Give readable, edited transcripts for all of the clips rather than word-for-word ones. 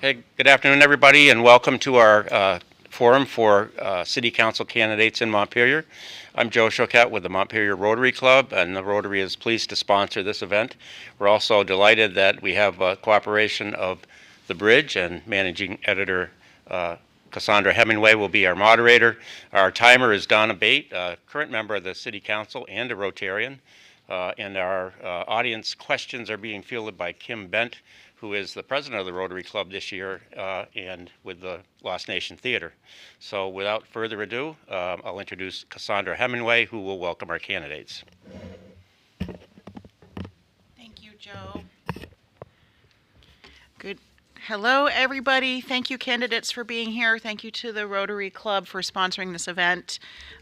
Hey, good afternoon, everybody, and welcome to our forum for City Council candidates in Montpelier. I'm Joe Choquette with the Montpelier Rotary Club, and the Rotary is pleased to sponsor this event. We're also delighted that we have cooperation of The Bridge, and Managing Editor Cassandra Hemingway will be our moderator. Our timer is Donna Bate, a current member of the City Council and a Rotarian. And our audience questions are being fielded by Kim Bent, who is the president of the Rotary Club this year and with the Lost Nation Theater. So without further ado, I'll introduce Cassandra Hemingway, who will welcome our candidates. Thank you, Joe. Good. Hello, everybody. Thank you, candidates, for being here. Thank you to the Rotary Club for sponsoring this event.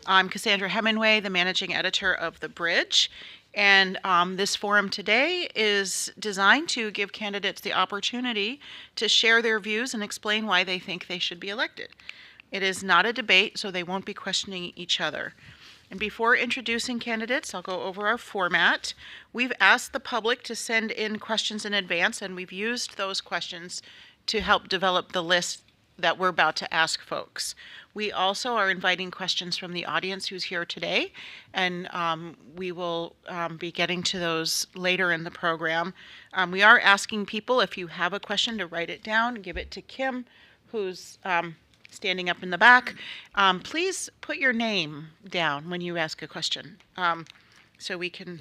I'm Cassandra Hemingway, the managing editor of The Bridge. And this forum today is designed to give candidates the opportunity to share their views and explain why they think they should be elected. It is not a debate, so they won't be questioning each other. And before introducing candidates, I'll go over our format. We've asked the public to send in questions in advance, and we've used those questions to help develop the list that we're about to ask folks. We also are inviting questions from the audience who's here today, and we will be getting to those later in the program. We are asking people, if you have a question, to write it down, give it to Kim, who's standing up in the back. Please put your name down when you ask a question, so we can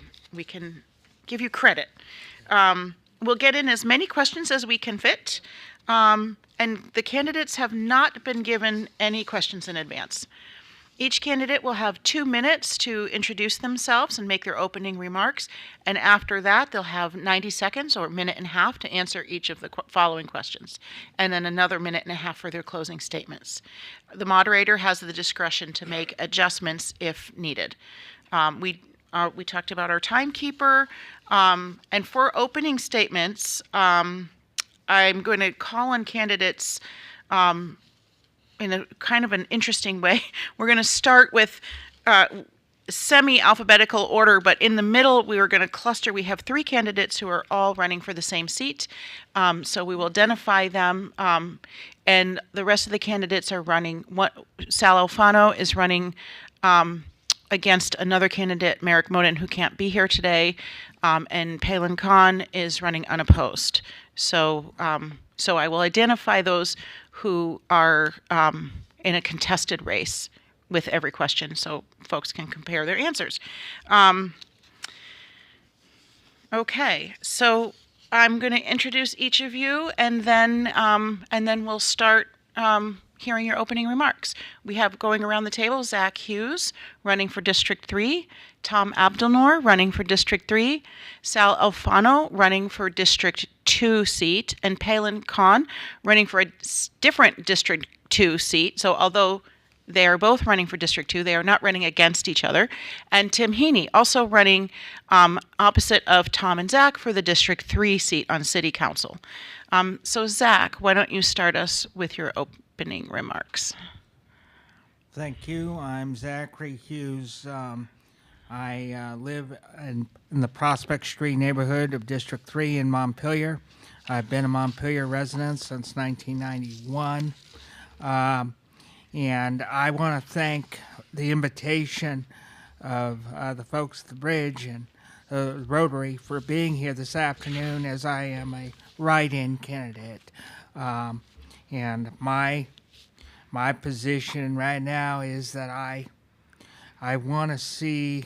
give you credit. We'll get in as many questions as we can fit. And the candidates have not been given any questions in advance. Each candidate will have 2 minutes to introduce themselves and make their opening remarks, and after that they'll have 90 seconds or a minute and a half to answer each of the following questions, and then another minute and a half for their closing statements. The moderator has the discretion to make adjustments if needed. We talked about our timekeeper, and for opening statements, I'm going to call on candidates in a kind of an interesting way. We're going to start with semi-alphabetical order, but in the middle we were going to cluster. We have 3 candidates who are all running for the same seat, so we will identify them, and the rest of the candidates are running. Sal Alfano is running against another candidate, Merrick Moden, who can't be here today, and Palin Khan is running unopposed. So I will identify those who are in a contested race with every question, so folks can compare their answers. Okay, so I'm going to introduce each of you, and then we'll start hearing your opening remarks. We have, going around the table, Zach Hughes running for District 3, Tom Abdelnour running for District 3, Sal Alfano running for District 2 seat, and Palin Khan running for a different District 2 seat. So although they are both running for District 2, they are not running against each other. And Tim Heaney also running opposite of Tom and Zach for the District 3 seat on City Council. So Zach, why don't you start us with your opening remarks? Thank you. I'm Zachary Hughes. I live in the Prospect Street neighborhood of District 3 in Montpelier. I've been a Montpelier resident since 1991. And I want to thank the invitation of the folks at the Bridge and Rotary for being here this afternoon, as I am a write-in candidate. And my position right now is that I want to see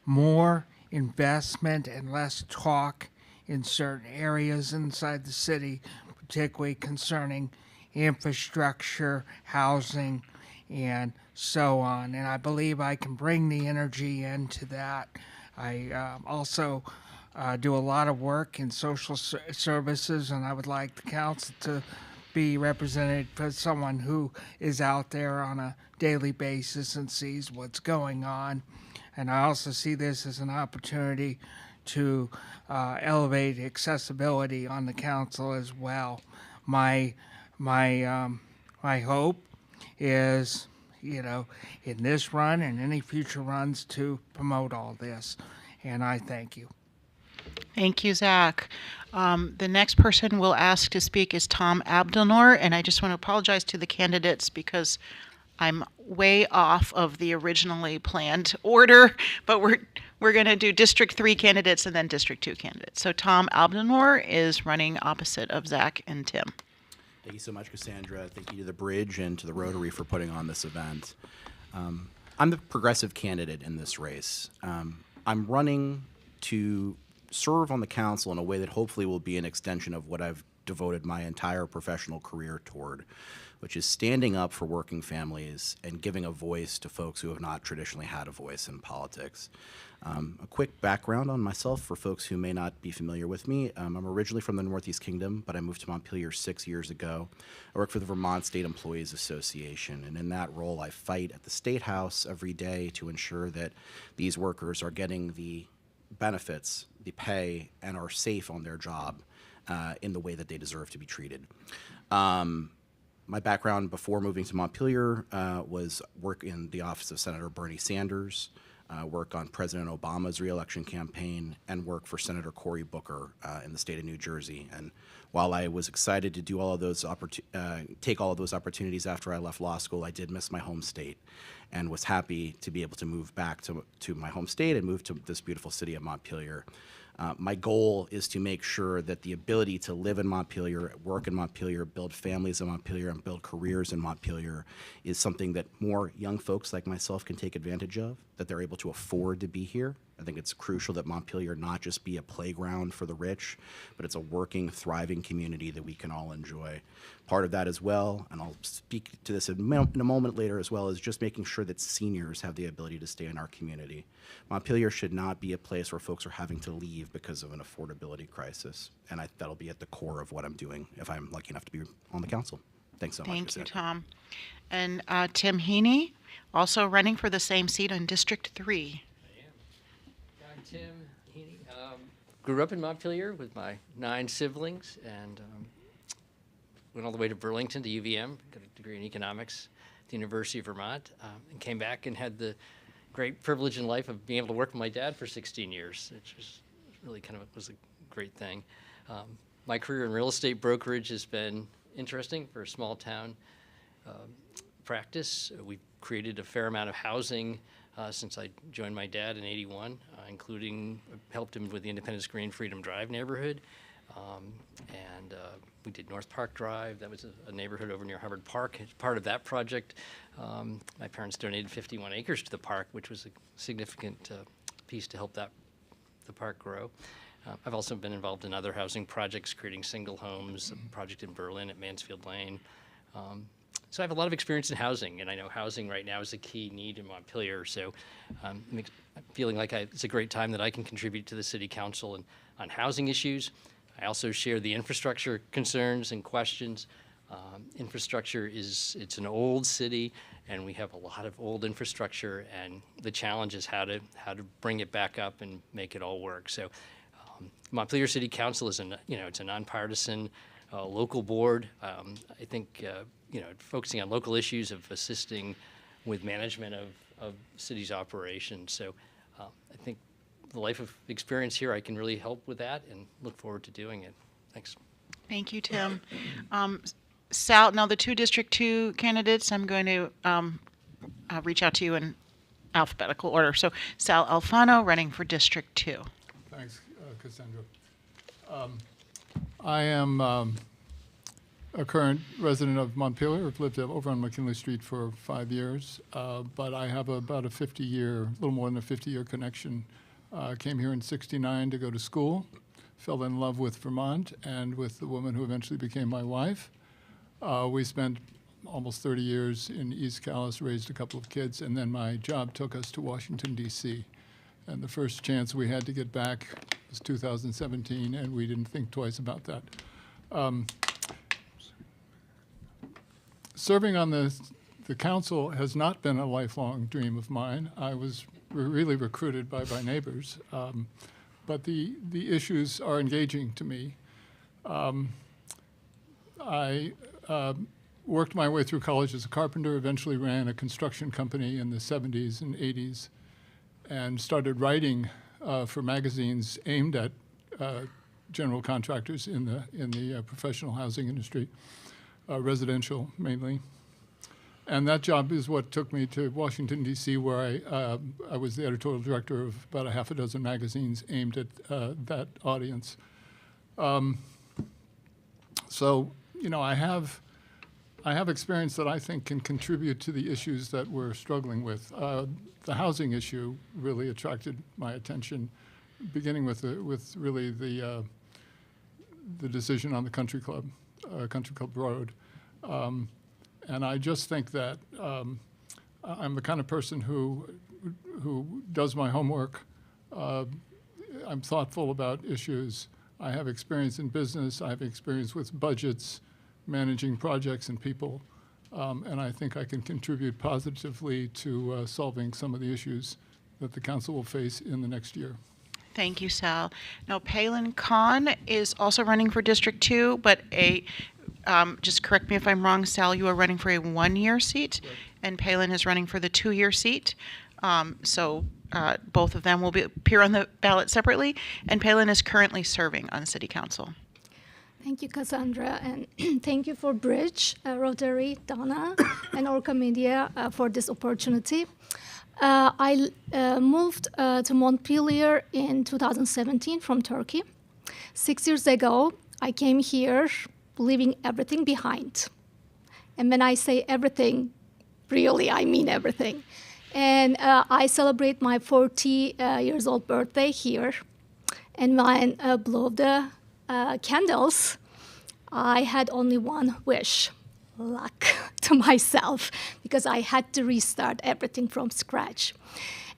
more investment and less talk in certain areas inside the city, particularly concerning infrastructure, housing, and so on. And I believe I can bring the energy into that. I also do a lot of work in social services, and I would like the council to be represented by someone who is out there on a daily basis and sees what's going on. And I also see this as an opportunity to elevate accessibility on the council as well. My hope is, in this run and any future runs, to promote all this. And I thank you. Thank you, Zach. The next person we'll ask to speak is Tom Abdelnour, and I just want to apologize to the candidates because I'm way off of the originally planned order, but we're going to do District 3 candidates and then District 2 candidates. So Tom Abdelnour is running opposite of Zach and Tim. Thank you so much, Cassandra. Thank you to the Bridge and to the Rotary for putting on this event. I'm the progressive candidate in this race. I'm running to serve on the council in a way that hopefully will be an extension of what I've devoted my entire professional career toward, which is standing up for working families and giving a voice to folks who have not traditionally had a voice in politics. A quick background on myself for folks who may not be familiar with me. I'm originally from the Northeast Kingdom, but I moved to Montpelier 6 years ago. I work for the Vermont State Employees Association, and in that role, I fight at the State House every day to ensure that these workers are getting the benefits, the pay, and are safe on their job in the way that they deserve to be treated. My background before moving to Montpelier was work in the office of Senator Bernie Sanders, work on President Obama's reelection campaign, and work for Senator Cory Booker in the state of New Jersey. And while I was excited to do all of those take all of those opportunities after I left law school, I did miss my home state, and was happy to be able to move back to my home state and move to this beautiful city of Montpelier. My goal is to make sure that the ability to live in Montpelier, work in Montpelier, build families in Montpelier, and build careers in Montpelier is something that more young folks like myself can take advantage of, that they're able to afford to be here. I think it's crucial that Montpelier not just be a playground for the rich, but it's a working, thriving community that we can all enjoy. Part of that as well, and I'll speak to this in a moment later as well, is just making sure that seniors have the ability to stay in our community. Montpelier should not be a place where folks are having to leave because of an affordability crisis, and that'll be at the core of what I'm doing if I'm lucky enough to be on the council. Thanks so much. Thank you, Cassandra. Tom. And Tim Heaney, also running for the same seat in District 3. I'm Tim Heaney. Grew up in Montpelier with my 9 siblings and went all the way to Burlington to UVM, got a degree in economics at the University of Vermont, and came back and had the great privilege in life of being able to work with my dad for 16 years, which was really was a great thing. My career in real estate brokerage has been interesting for a small town practice. We've created a fair amount of housing since I joined my dad in '81, including helped him with the Independence Green Freedom Drive neighborhood. And we did North Park Drive. That was a neighborhood over near Hubbard Park. As part of that project, my parents donated 51 acres to the park, which was a significant piece to help the park grow. I've also been involved in other housing projects, creating single homes, a project in Berlin at Mansfield Lane. So I have a lot of experience in housing, and I know housing right now is a key need in Montpelier. So I'm feeling like it's a great time that I can contribute to the City Council on housing issues. I also share the infrastructure concerns and questions. Infrastructure it's an old city, and we have a lot of old infrastructure, and the challenge is how to bring it back up and make it all work. So Montpelier City Council is it's a nonpartisan local board. I think focusing on local issues of assisting with management of city's operations. So I think the life of experience here, I can really help with that and look forward to doing it. Thanks. Thank you, Tim. Sal, now the 2 District 2 candidates, I'm going to reach out to you in alphabetical order. So Sal Alfano running for District 2. Thanks, Cassandra. I am a current resident of Montpelier. I've lived over on McKinley Street for 5 years, but I have about a little more than a 50-year connection. Came here in '69 to go to school, fell in love with Vermont and with the woman who eventually became my wife. We spent almost 30 years in East Calais, raised a couple of kids, and then my job took us to Washington, D.C. And the first chance we had to get back was 2017, and we didn't think twice about that. Serving on the council has not been a lifelong dream of mine. I was really recruited by my neighbors, but the issues are engaging to me. I worked my way through college as a carpenter, eventually ran a construction company in the 70s and 80s, and started writing for magazines aimed at general contractors in the professional housing industry, residential mainly. And that job is what took me to Washington, D.C., where I was the editorial director of about a half a dozen magazines aimed at that audience. So, I have experience that I think can contribute to the issues that we're struggling with. The housing issue really attracted my attention, beginning with really the decision on the Country Club Road. And I just think that I'm the kind of person who does my homework. I'm thoughtful about issues. I have experience in business. I have experience with budgets, managing projects and people. And I think I can contribute positively to solving some of the issues that the council will face in the next year. Thank you, Sal. Now, Palin Khan is also running for District 2, but just correct me if I'm wrong, Sal, you are running for a 1-year seat, right, and Palin is running for the 2-year seat. So both of them will appear on the ballot separately, and Palin is currently serving on City Council. Thank you, Cassandra, and thank you for Bridge, Rotary, Donna, and Orca Media for this opportunity. I moved to Montpelier in 2017 from Turkey. 6 years ago, I came here leaving everything behind. And when I say everything, really, I mean everything. And I celebrate my 40 years old birthday here. And when I blew the candles, I had only one wish: luck to myself, because I had to restart everything from scratch.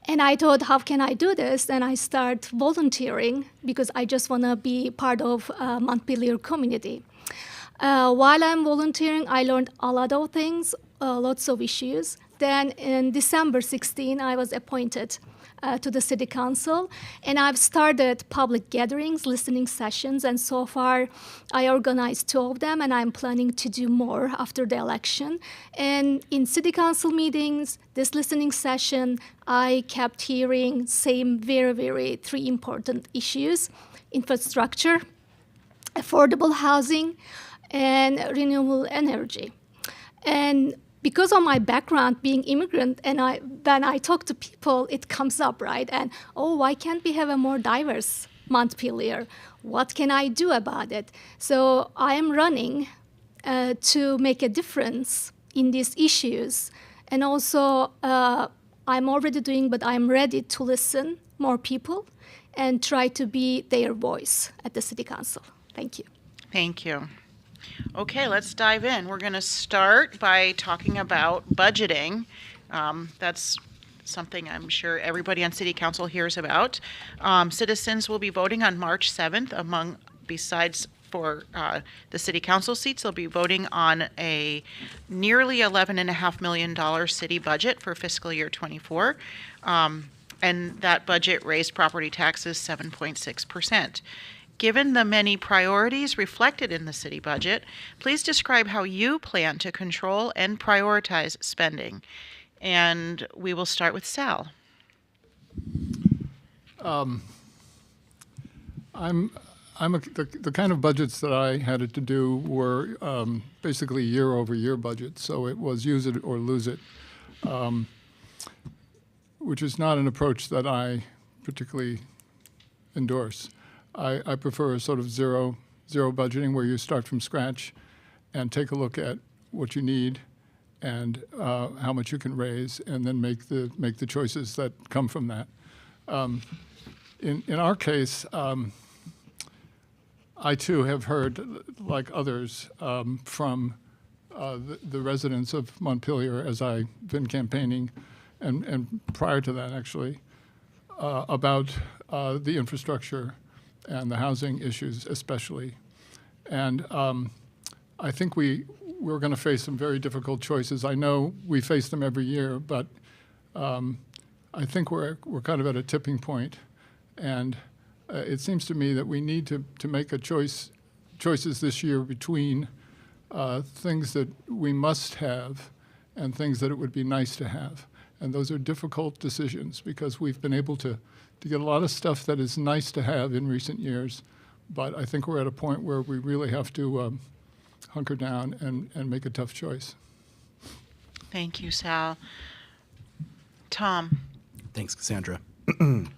And I thought, how can I do this? And I started volunteering because I just want to be part of Montpelier community. While I'm volunteering, I learned a lot of things, lots of issues. Then in December 16, I was appointed to the City Council, and I've started public gatherings, listening sessions, and so far I organized 2 of them, and I'm planning to do more after the election. And in City Council meetings, this listening session, I kept hearing same very 3 important issues: infrastructure, affordable housing, and renewable energy. And because of my background being immigrant, and when I talk to people, it comes up, right? And, why can't we have a more diverse Montpelier? What can I do about it? So I am running to make a difference in these issues. And also, I'm already doing, but I'm ready to listen more people and try to be their voice at the City Council. Thank you. Thank you. Okay, let's dive in. We're going to start by talking about budgeting. That's something I'm sure everybody on City Council hears about. Citizens will be voting on March 7th, besides for the City Council seats, they'll be voting on a nearly $11.5 million city budget for fiscal year 24. And that budget raised property taxes 7.6%. Given the many priorities reflected in the city budget, please describe how you plan to control and prioritize spending. And we will start with Sal. The kind of budgets that I had to do were basically year-over-year budgets, so it was use it or lose it, which is not an approach that I particularly endorse. I prefer a sort of zero budgeting where you start from scratch and take a look at what you need and how much you can raise, and then make the choices that come from that. In our case, I too have heard, like others, from the residents of Montpelier as I've been campaigning, and prior to that actually, about the infrastructure and the housing issues especially. And I think we're going to face some very difficult choices. I know we face them every year, but I think we're kind of at a tipping point. And it seems to me that we need to make choices this year between things that we must have and things that it would be nice to have. And those are difficult decisions because we've been able to get a lot of stuff that is nice to have in recent years, But I think we're at a point where we really have to hunker down and make a tough choice. Thank you, Sal. Tom. Thanks, Cassandra. When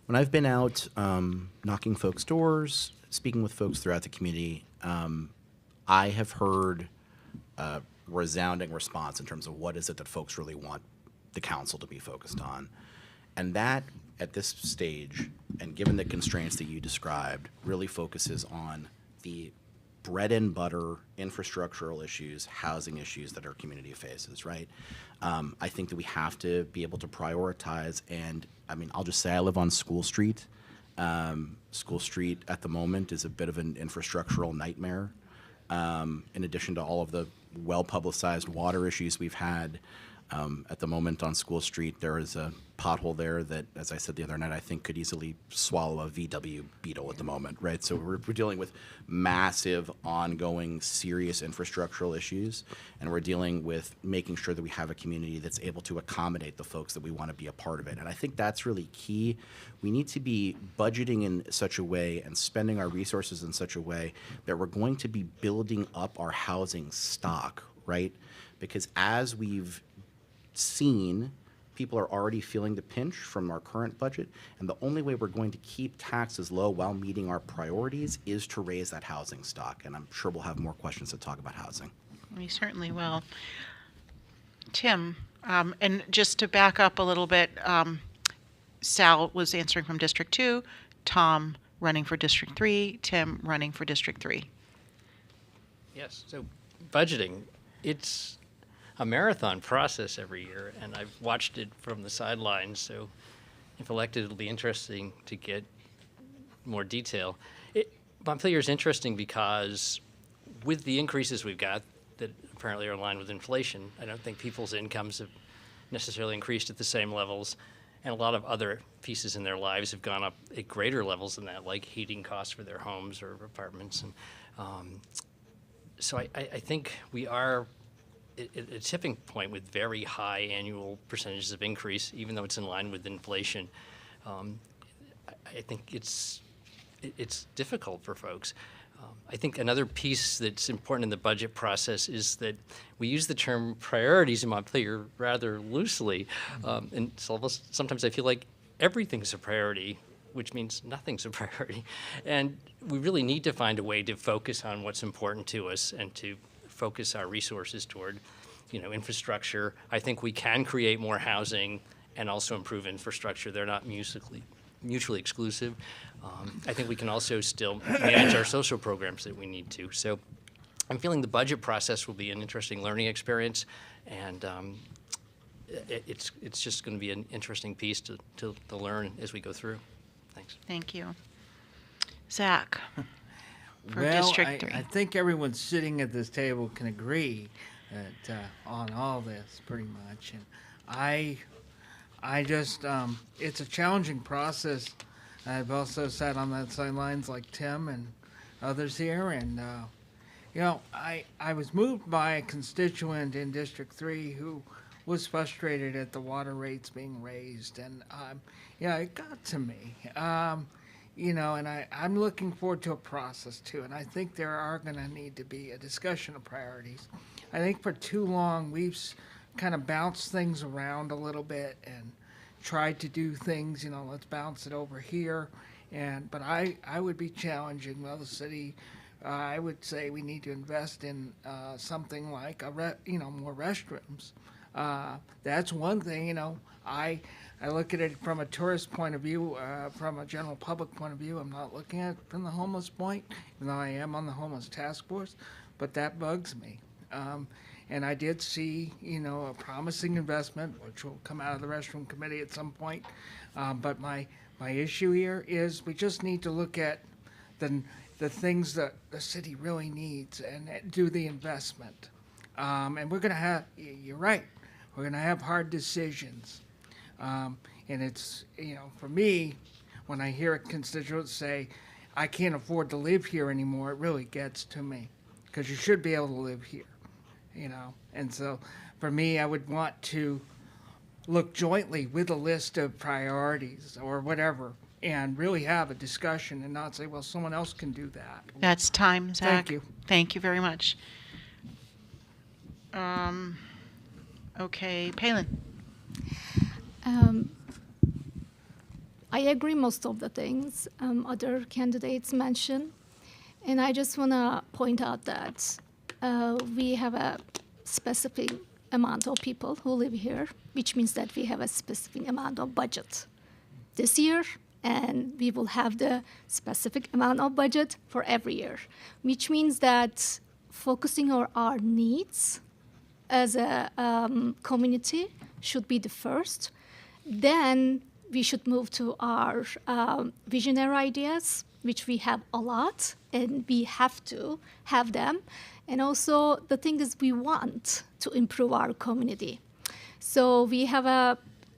I've been out knocking folks' doors, speaking with folks throughout the community, I have heard a resounding response in terms of what is it that folks really want the council to be focused on. And that, at this stage, and given the constraints that you described, really focuses on the bread and butter infrastructural issues, housing issues that our community faces, right? I think that we have to be able to prioritize, and I mean, I'll just say I live on School Street. School Street at the moment is a bit of an infrastructural nightmare. In addition to all of the well-publicized water issues we've had, at the moment on School Street, there is a pothole there that, as I said the other night, I think could easily swallow a VW Beetle at the moment, right? So we're dealing with massive, ongoing, serious infrastructural issues, and we're dealing with making sure that we have a community that's able to accommodate the folks that we want to be a part of it. And I think that's really key. We need to be budgeting in such a way and spending our resources in such a way that we're going to be building up our housing stock, right? Because as we've seen, people are already feeling the pinch from our current budget, and the only way we're going to keep taxes low while meeting our priorities is to raise that housing stock. And I'm sure we'll have more questions to talk about housing. We certainly will. Tim, and just to back up a little bit, Sal was answering from District 2, Tom running for District 3, Tim running for District 3. Yes, so budgeting, it's a marathon process every year, and I've watched it from the sidelines, so if elected, it'll be interesting to get more detail. Montpelier is interesting because with the increases we've got that apparently are in line with inflation, I don't think people's incomes have necessarily increased at the same levels, and a lot of other pieces in their lives have gone up at greater levels than that, like heating costs for their homes or apartments. And so I think we are a tipping point with very high annual percentages of increase, even though it's in line with inflation. I think it's difficult for folks. I think another piece that's important in the budget process is that we use the term priorities in Montpelier rather loosely, and so sometimes I feel like everything's a priority, which means nothing's a priority. And we really need to find a way to focus on what's important to us and to focus our resources toward, infrastructure. I think we can create more housing and also improve infrastructure. They're not mutually exclusive. I think we can also still manage our social programs that we need to. So I'm feeling the budget process will be an interesting learning experience, and it's just going to be an interesting piece to learn as we go through. Thanks. Thank you. Zach, for Well, District 3. I think everyone sitting at this table can agree that on all this, pretty much. And I just, it's a challenging process. I've also sat on that sidelines like Tim and others here, and I was moved by a constituent in District 3 who was frustrated at the water rates being raised, and it got to me. And I'm looking forward to a process too, and I think there are going to need to be a discussion of priorities. I think for too long we've kind of bounced things around a little bit and tried to do things, let's bounce it over here. But I would be challenging, the city, I would say we need to invest in something like more restrooms. That's one thing, I look at it from a tourist point of view, from a general public point of view. I'm not looking at it from the homeless point, even though I am on the homeless task force, but that bugs me. And I did see, a promising investment, which will come out of the restroom committee at some point. But my issue here is we just need to look at the things that the city really needs and do the investment. And we're going to have, you're right, we're going to have hard decisions. And it's, for me, when I hear a constituent say, I can't afford to live here anymore, it really gets to me. Because you should be able to live here, And so for me, I would want to look jointly with a list of priorities or whatever and really have a discussion and not say, well, someone else can do that. That's time, Zach. Thank you. Thank you very much. Okay, Palin. I agree most of the things other candidates mentioned, and I just want to point out that we have a specific amount of people who live here, which means that we have a specific amount of budget this year, and we will have the specific amount of budget for every year, which means that focusing on our needs as a community should be the first. Then we should move to our visionary ideas, which we have a lot, and we have to have them. And also, the thing is, we want to improve our community. So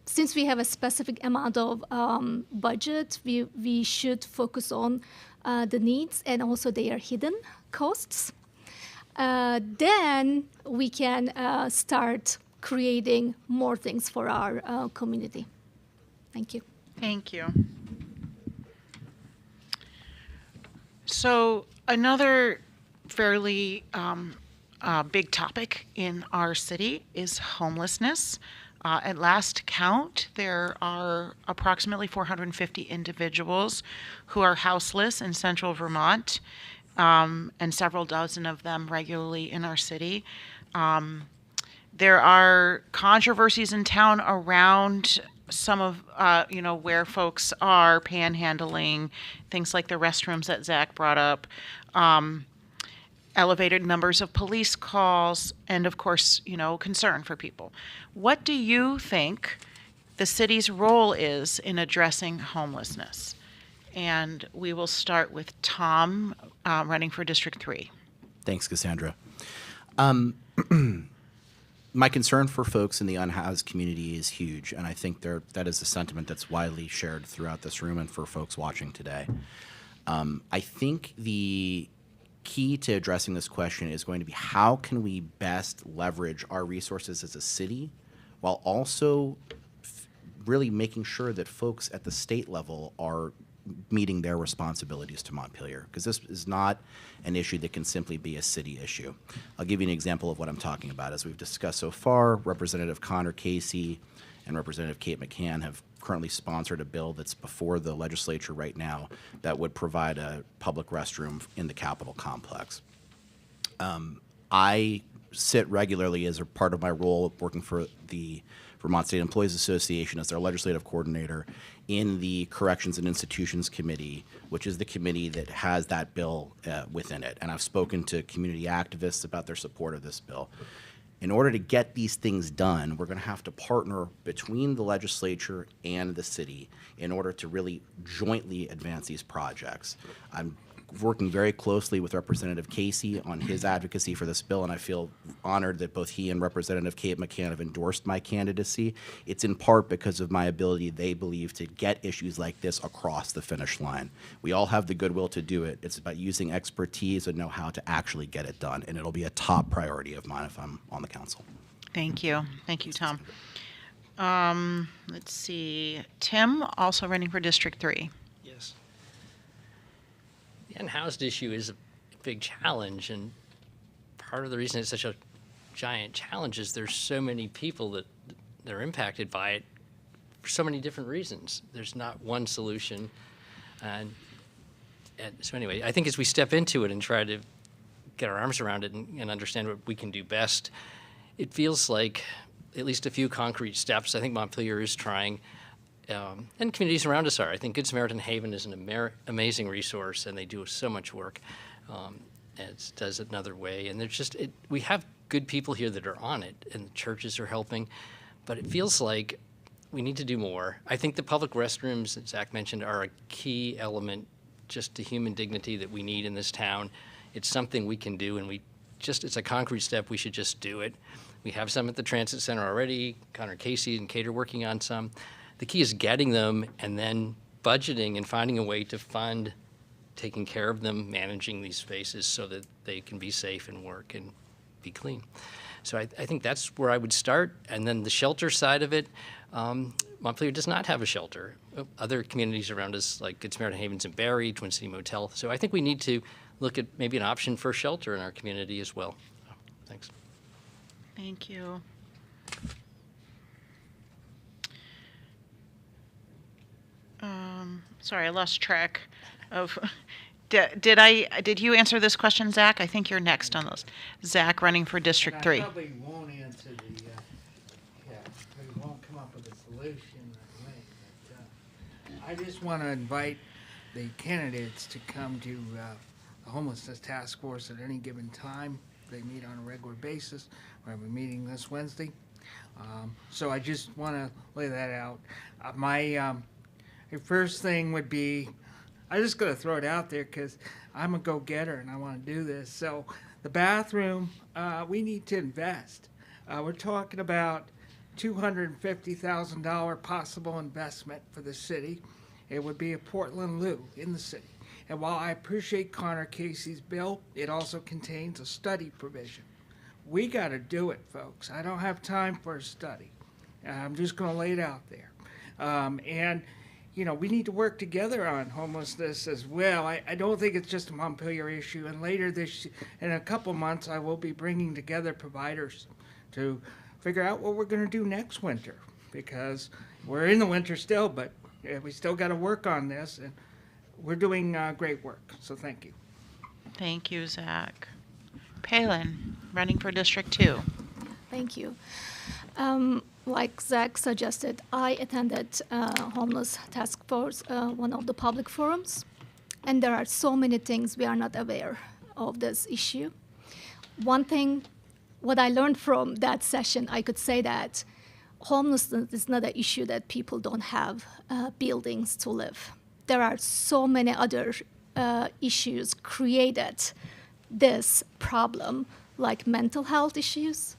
since we have a specific amount of budget, we should focus on the needs and also their hidden costs. Then we can start creating more things for our community. Thank you. Thank you. So another fairly big topic in our city is homelessness. At last count, there are approximately 450 individuals who are houseless in central Vermont, and several dozen of them regularly in our city. There are controversies in town around some of, where folks are panhandling, things like the restrooms that Zach brought up, elevated numbers of police calls, and of course, concern for people. What do you think the city's role is in addressing homelessness? And we will start with Tom, running for District 3. Thanks, Cassandra. My concern for folks in the unhoused community is huge, and I think that is a sentiment that's widely shared throughout this room and for folks watching today. I think the key to addressing this question is going to be how can we best leverage our resources as a city while also really making sure that folks at the state level are meeting their responsibilities to Montpelier, because this is not an issue that can simply be a city issue. I'll give you an example of what I'm talking about. As we've discussed so far, Representative Connor Casey and Representative Kate McCann have currently sponsored a bill that's before the legislature right now that would provide a public restroom in the Capitol complex. I sit regularly as a part of my role working for the Vermont State Employees Association as their legislative coordinator in the Corrections and Institutions Committee, which is the committee that has that bill within it. And I've spoken to community activists about their support of this bill. In order to get these things done, we're going to have to partner between the legislature and the city in order to really jointly advance these projects. I'm working very closely with Representative Casey on his advocacy for this bill, and I feel honored that both he and Representative Kate McCann have endorsed my candidacy. It's in part because of my ability, they believe, to get issues like this across the finish line. We all have the goodwill to do it. It's about using expertise and know-how to actually get it done, and it'll be a top priority of mine if I'm on the council. Thank you. Thank you, Tom. Let's see. Tim, also running for District 3. Yes. The unhoused issue is a big challenge, and part of the reason it's such a giant challenge is there's so many people that are impacted by it for so many different reasons. There's not one solution. And so anyway, I think as we step into it and try to get our arms around it and understand what we can do best, it feels like at least a few concrete steps. I think Montpelier is trying. And communities around us are. I think Good Samaritan Haven is an amazing resource, and they do so much work, as does Another Way. And there's just, we have good people here that are on it, and the churches are helping, but it feels like we need to do more. I think the public restrooms that Zach mentioned are a key element just to human dignity that we need in this town. It's something we can do, and it's a concrete step. We should just do it. We have some at the Transit Center already. Connor Casey and Kate are working on some. The key is getting them and then budgeting and finding a way to fund taking care of them, managing these spaces so that they can be safe and work and be clean. So I think that's where I would start. And then the shelter side of it, Montpelier does not have a shelter. other communities around us, like Good Samaritan Havens in Barrie, Twin City Motel. So I think we need to look at maybe an option for shelter in our community as well. Thanks. Thank you. Sorry, I lost track of. Did you answer this question, Zach? I think you're next on the list. Zach, running for District 3. I probably won't answer we won't come up with a solution right away, but I just want to invite the candidates to come to the homelessness task force at any given time. They meet on a regular basis. We have a meeting this Wednesday. So I just want to lay that out. My first thing would be, I'm just going to throw it out there because I'm a go-getter and I want to do this. So the bathroom, we need to invest. We're talking about $250,000 possible investment for the city. It would be a Portland loo in the city. And while I appreciate Connor Casey's bill, it also contains a study provision. We got to do it, folks. I don't have time for a study. I'm just going to lay it out there. And we need to work together on homelessness as well. I don't think it's just a Montpelier issue. And later in a couple months, I will be bringing together providers to figure out what we're going to do next winter, because we're in the winter still, but we still got to work on this. And we're doing great work. So thank you. Thank you, Zach. Palin, running for District 2. Thank you. Like Zach suggested, I attended homeless task force, one of the public forums, and there are so many things we are not aware of this issue. One thing, what I learned from that session, I could say that homelessness is not an issue that people don't have buildings to live. There are so many other issues created this problem, like mental health issues,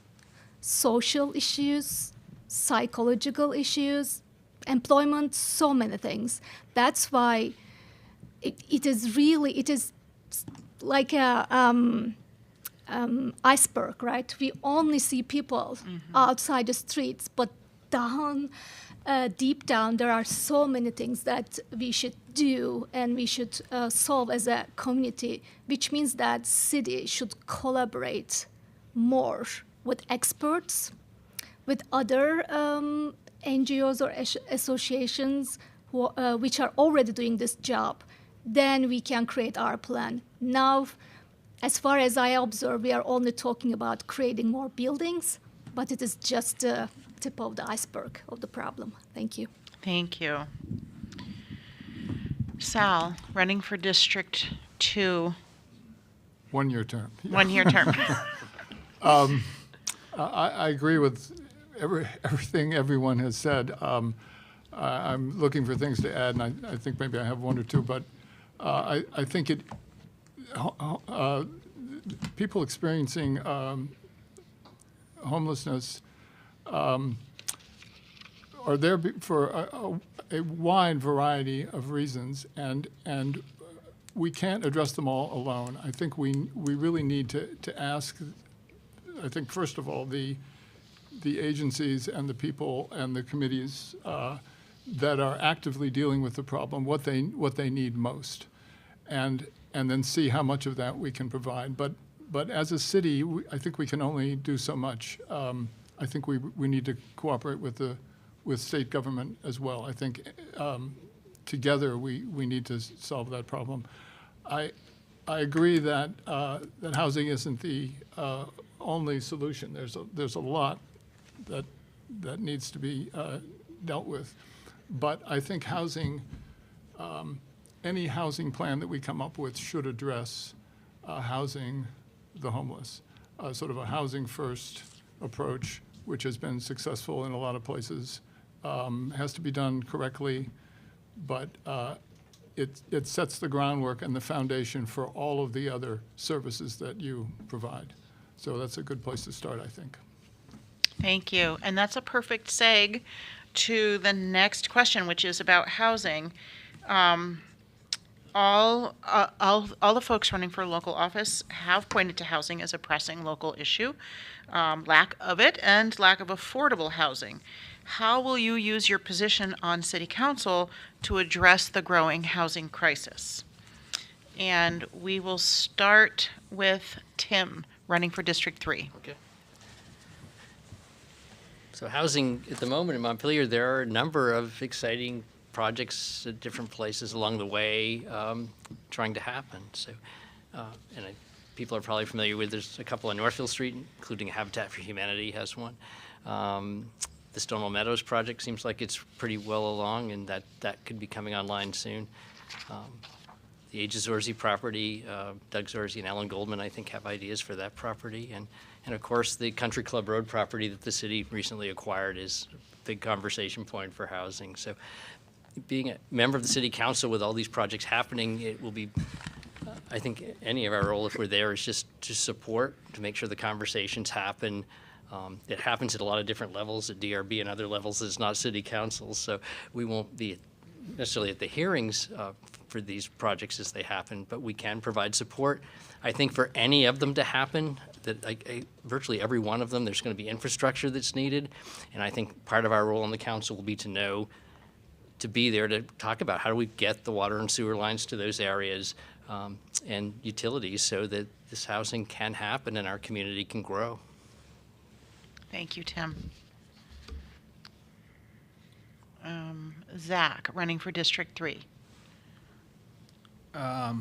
social issues, psychological issues, employment, so many things. That's why it is like a iceberg, right? We only see people outside the streets, but deep down, there are so many things that we should do and we should solve as a community, which means that city should collaborate more with experts, with other NGOs or associations which are already doing this job. Then we can create our plan. Now, as far as I observe, we are only talking about creating more buildings, but it is just the tip of the iceberg of the problem. Thank you. Thank you. Sal, running for District 2. 1 year term. 1 year term. I agree with everything everyone has said. I'm looking for things to add, and I think maybe I have one or two, but I think people experiencing homelessness are there for a wide variety of reasons, and we can't address them all alone. I think we really need to ask, I think, first of all, the agencies and the people and the committees that are actively dealing with the problem, what they need most, and then see how much of that we can provide. But as a city, I think we can only do so much. I think we need to cooperate with state government as well. I think together we need to solve that problem. I agree that that housing isn't the only solution. There's a lot that needs to be dealt with, but I think housing, any housing plan that we come up with should address housing the homeless, sort of a housing first approach, which has been successful in a lot of places. Has to be done correctly, but it sets the groundwork and the foundation for all of the other services that you provide. So that's a good place to start, I think. Thank you. And that's a perfect segue to the next question, which is about housing. all the folks running for local office have pointed to housing as a pressing local issue, lack of it and lack of affordable housing. How will you use your position on City Council to address the growing housing crisis? And we will start with Tim, running for District 3. Okay. So housing, at the moment in Montpelier, there are a number of exciting projects at different places along the way trying to happen. So, people are probably familiar with, there's a couple on Northfield Street, including Habitat for Humanity has one. The Stonewall Meadows project seems like it's pretty well along, and that could be coming online soon. The Age of Zorzi property, Doug Zorzi and Alan Goldman, I think, have ideas for that property. And of course, the Country Club Road property that the city recently acquired is a big conversation point for housing. So being a member of the city council with all these projects happening, it will be, I think any of our role, if we're there, is just to support, to make sure the conversations happen. It happens at a lot of different levels at DRB and other levels. It's not city council, so we won't be necessarily at the hearings for these projects as they happen, but we can provide support. I think for any of them to happen, that virtually every one of them, there's going to be infrastructure that's needed, and I think part of our role on the council will be to be there to talk about how do we get the water and sewer lines to those areas and utilities so that this housing can happen and our community can grow. Thank you, Tim. Zach, running for District 3. I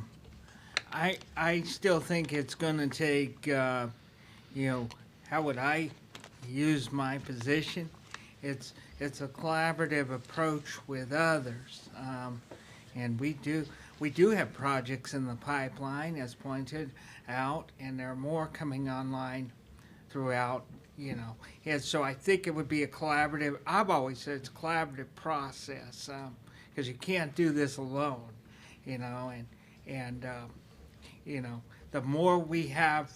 still think it's going to take, how would I use my position? It's a collaborative approach with others, and we do have projects in the pipeline, as pointed out, and there are more coming online throughout. And so I think it would be a collaborative. I've always said it's a collaborative process because you can't do this alone, and the more we have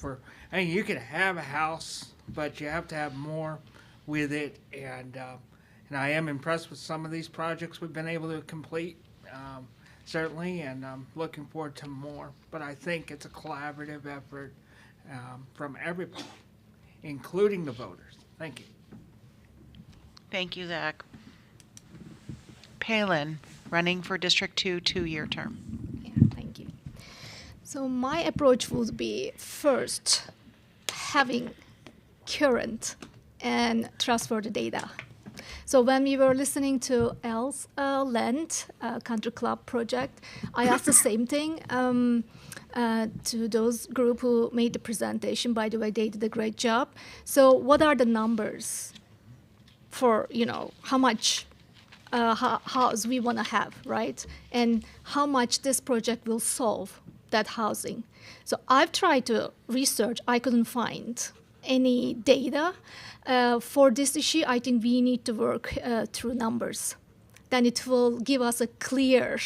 you could have a house, but you have to have more with it, and I am impressed with some of these projects we've been able to complete, certainly, and I'm looking forward to more. But I think it's a collaborative effort from everybody, including the voters. Thank you. Thank you, Zach. Palin, running for District 2, 2-year term. Yeah, thank you. So my approach would be first having current and trustworthy data. So when we were listening to Al's Land Country Club project, I asked the same thing to those group who made the presentation. By the way, they did a great job. So what are the numbers for, how much house we want to have, right? And how much this project will solve that housing. So I've tried to research. I couldn't find any data for this issue. I think we need to work through numbers. Then it will give us a clear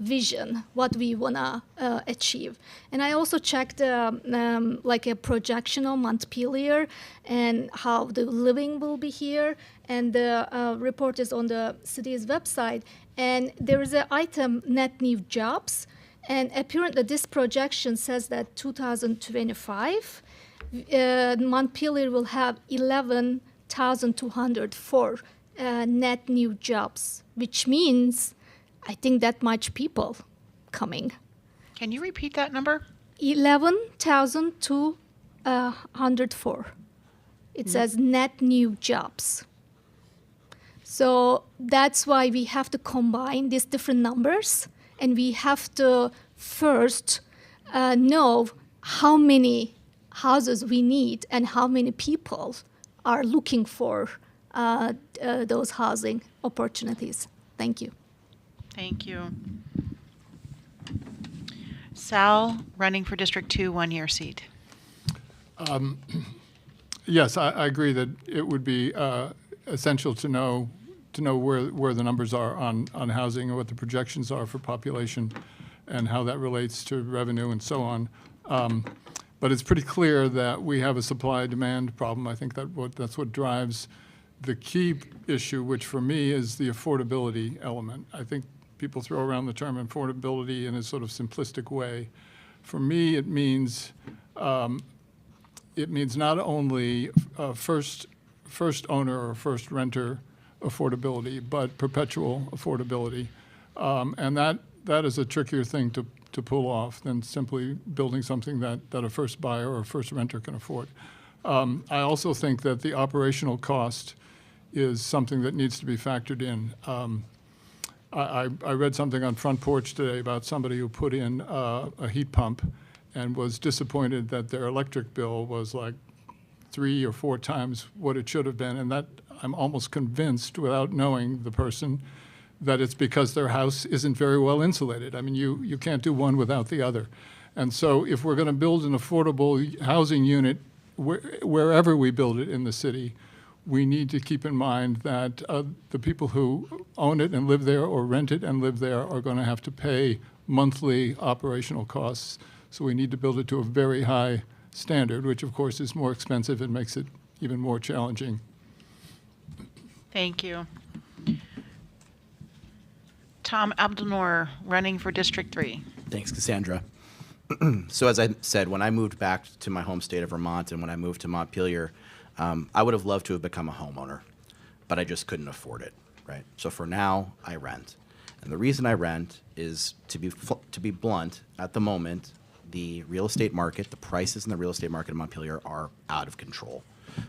vision what we want to achieve. And I also checked like a projection on Montpelier and how the living will be here. And the report is on the city's website. And there is an item, net new jobs. And apparently this projection says that 2025, Montpelier will have 11,204 net new jobs, which means I think that much people coming. Can you repeat that number? 11,204. It says net new jobs. So that's why we have to combine these different numbers, and we have to first know how many houses we need and how many people are looking for those housing opportunities. Thank you. Thank you. Sal, running for District 2, 1-year seat. Yes, I agree that it would be essential to know where the numbers are on housing and what the projections are for population and how that relates to revenue and so on. But it's pretty clear that we have a supply-demand problem. I think that's what drives the key issue, which for me is the affordability element. I think people throw around the term affordability in a sort of simplistic way. For me, it means not only first owner or first renter affordability, but perpetual affordability. And that is a trickier thing to pull off than simply building something that a first buyer or a first renter can afford. I also think that the operational cost is something that needs to be factored in. I read something on Front Porch today about somebody who put in a heat pump and was disappointed that their electric bill was like 3 or 4 times what it should have been, and that I'm almost convinced, without knowing the person, that it's because their house isn't very well insulated. I mean, you can't do one without the other. And so if we're going to build an affordable housing unit wherever we build it in the city, we need to keep in mind that the people who own it and live there or rent it and live there are going to have to pay monthly operational costs. So we need to build it to a very high standard, which of course is more expensive and makes it even more challenging. Thank you. Tom Abdelnour, running for District 3. Thanks, Cassandra. So as I said, when I moved back to my home state of Vermont and when I moved to Montpelier, I would have loved to have become a homeowner, but I just couldn't afford it, right? So for now, I rent. And the reason I rent is, to be blunt, at the moment, the real estate market, the prices in the real estate market in Montpelier are out of control.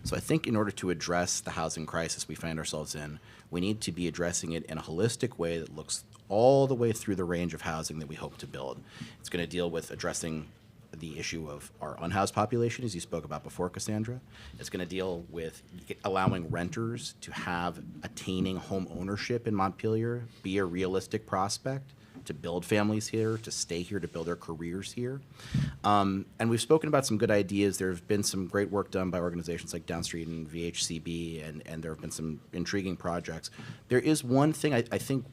So I think in order to address the housing crisis we find ourselves in, we need to be addressing it in a holistic way that looks all the way through the range of housing that we hope to build. It's going to deal with addressing the issue of our unhoused population, as you spoke about before, Cassandra. It's going to deal with allowing renters to have attaining home ownership in Montpelier be a realistic prospect, to build families here, to stay here, to build their careers here. And we've spoken about some good ideas. There have been some great work done by organizations like Downstreet and VHCB, and there have been some intriguing projects. There is one thing I think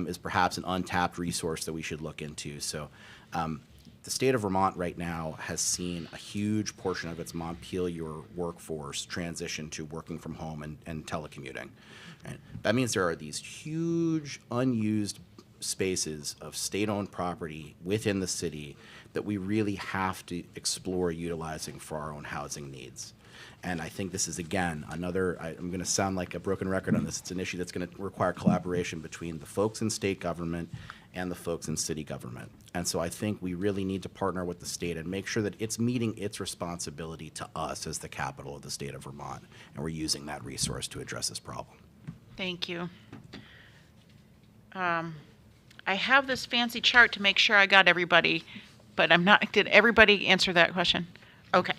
is perhaps an untapped resource that we should look into. So the state of Vermont right now has seen a huge portion of its Montpelier workforce transition to working from home and telecommuting. Right? That means there are these huge unused spaces of state-owned property within the city that we really have to explore utilizing for our own housing needs. And I think this is, again, another, I'm going to sound like a broken record on this, it's an issue that's going to require collaboration between the folks in state government and the folks in city government. And so I think we really need to partner with the state and make sure that it's meeting its responsibility to us as the capital of the state of Vermont, and we're using that resource to address this problem. Thank you. I have this fancy chart to make sure I got everybody, but I'm not, did everybody answer that question? Okay.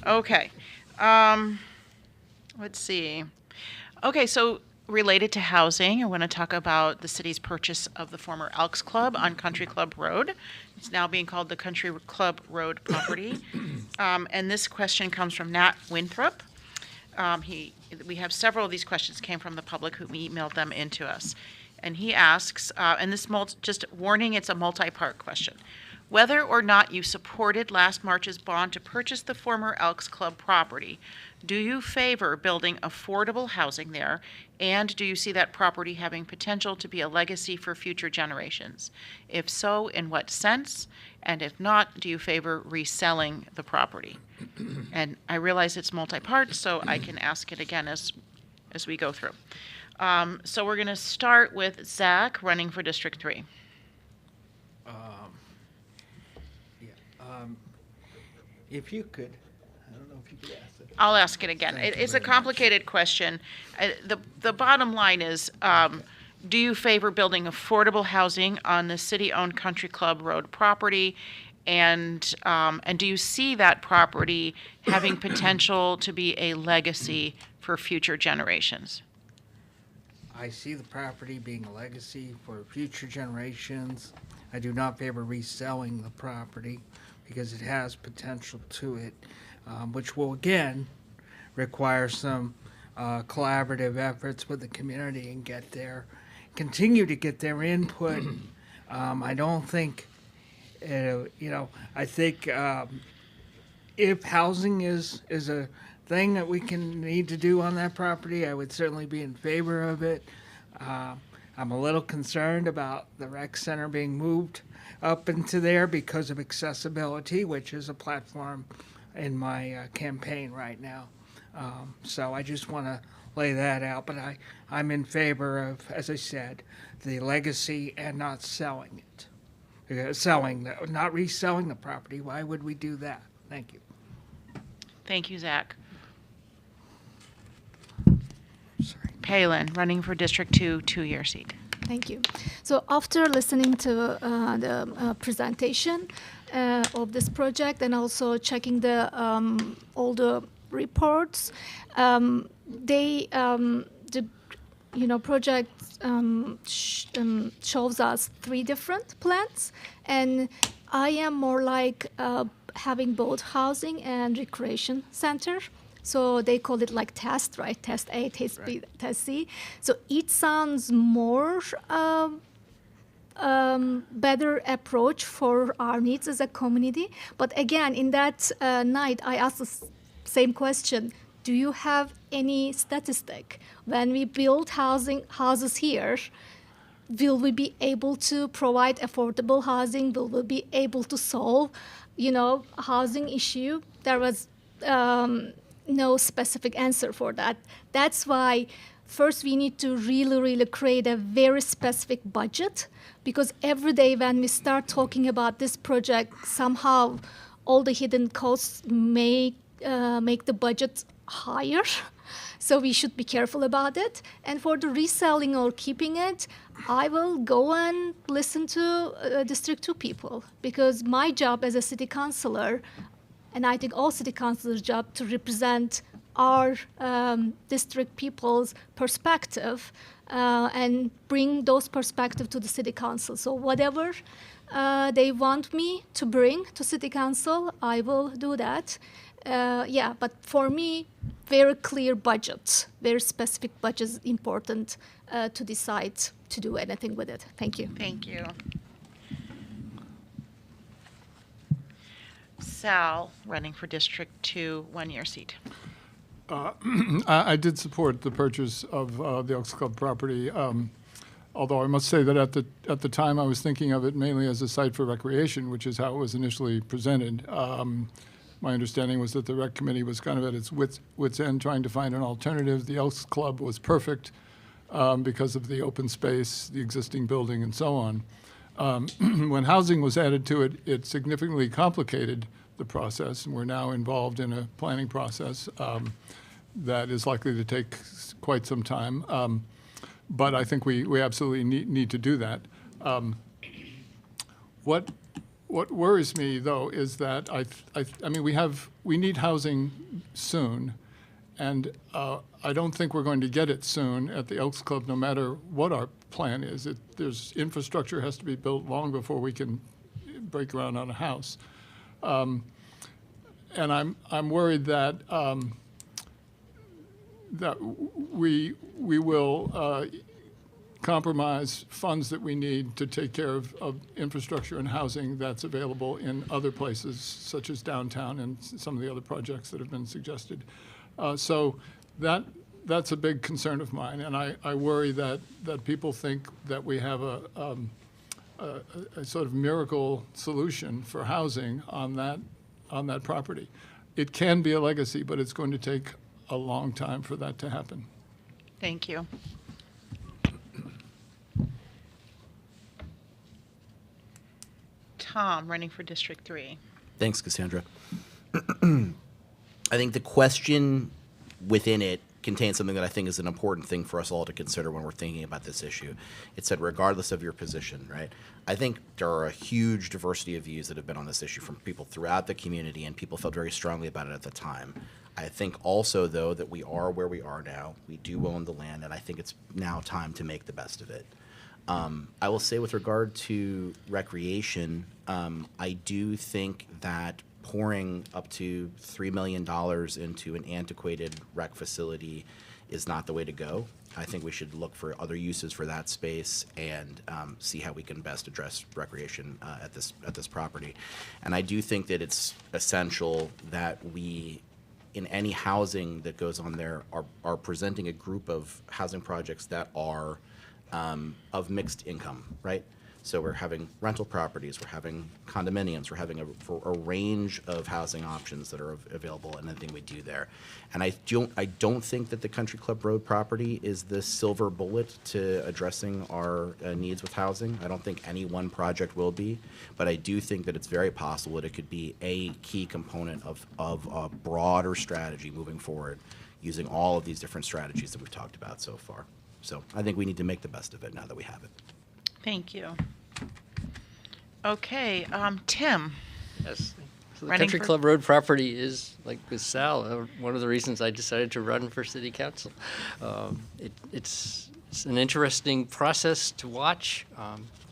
Okay. Let's see. Okay, so related to housing, I want to talk about the city's purchase of the former Elks Club on Country Club Road. It's now being called the Country Club Road property. And this question comes from Nat Winthrop. We have several of these questions came from the public who emailed them into us. And he asks, and this just warning, it's a multi-part question. Whether or not you supported last March's bond to purchase the former Elks Club property, do you favor building affordable housing there? And do you see that property having potential to be a legacy for future generations? If so, in what sense? And if not, do you favor reselling the property? And I realize it's multi-part, so I can ask it again as we go through. So we're going to start with Zach, running for District 3. If you could, I don't know if you could ask it. I'll ask it again. Thank you It's a very complicated question. The bottom line is, do you favor building affordable housing on the city-owned Country Club Road property? And do you see that property having potential to be a legacy for future generations? I see the property being a legacy for future generations. I do not favor reselling the property because it has potential to it, which will again require some collaborative efforts with the community and continue to get their input. I don't think, I think if housing is a thing that we need to do on that property, I would certainly be in favor of it. I'm a little concerned about the rec center being moved up into there because of accessibility, which is a platform in my campaign right now. So I just want to lay that out, but I'm in favor of, as I said, the legacy and not selling it. Not reselling the property. Why would we do that? Thank you. Thank you, Zach. Sorry. Palin, running for District 2, two-year seat. Thank you. So after listening to the presentation of this project and also checking all the reports, the project shows us 3 different plans, and I am more like having both housing and recreation center. So they call it like test, right? Test A, test B, test C. So it sounds more better approach for our needs as a community. But again, in that night, I asked the same question. Do you have any statistic? When we build houses here, will we be able to provide affordable housing? Will we be able to solve, housing issue? There was no specific answer for that. That's why first we need to really, really create a very specific budget, because every day when we start talking about this project, somehow all the hidden costs make the budget higher. So we should be careful about it. And for the reselling or keeping it, I will go and listen to District 2 people, because my job as a city councilor, and I think all city councilors' job, to represent our district people's perspective and bring those perspectives to the city council. So whatever they want me to bring to city council, I will do that. But for me, very clear budget, very specific budget is important to decide to do anything with it. Thank you. Thank you. Sal, running for District 2, one-year seat. I did support the purchase of the Elks Club property, although I must say that at the time I was thinking of it mainly as a site for recreation, which is how it was initially presented. My understanding was that the rec committee was kind of at its wit's end trying to find an alternative. The Elks Club was perfect because of the open space, the existing building, and so on. When housing was added to it, it significantly complicated the process, and we're now involved in a planning process that is likely to take quite some time. But I think we absolutely need to do that. What worries me, though, is that I mean we need housing soon, and I don't think we're going to get it soon at the Elks Club, no matter what our plan is. There's infrastructure has to be built long before we can break ground on a house, and I'm worried that that we will compromise funds that we need to take care of infrastructure and housing that's available in other places, such as downtown and some of the other projects that have been suggested. So that's a big concern of mine, and I worry that people think that we have a sort of miracle solution for housing on that property. It can be a legacy, but it's going to take a long time for that to happen. Thank you. Tom, running for District 3. Thanks, Cassandra. I think the question within it contains something that I think is an important thing for us all to consider when we're thinking about this issue. It said, regardless of your position, right? I think there are a huge diversity of views that have been on this issue from people throughout the community, and people felt very strongly about it at the time. I think also, though, that we are where we are now. We do own the land, and I think it's now time to make the best of it. I will say with regard to recreation, I do think that pouring up to $3 million into an antiquated rec facility is not the way to go. I think we should look for other uses for that space and see how we can best address recreation at this property. And I do think that it's essential that we, in any housing that goes on there, are presenting a group of housing projects that are of mixed income, right? So we're having rental properties, we're having condominiums, we're having a range of housing options that are available in anything we do there. And I don't think that the Country Club Road property is the silver bullet to addressing our needs with housing. I don't think any one project will be, but I do think that it's very possible that it could be a key component of a broader strategy moving forward, using all of these different strategies that we've talked about so far. So I think we need to make the best of it now that we have it. Thank you. Okay, Tim. Yes. So the Running Country for- Club Road property is, like with Sal, one of the reasons I decided to run for city council. It's an interesting process to watch.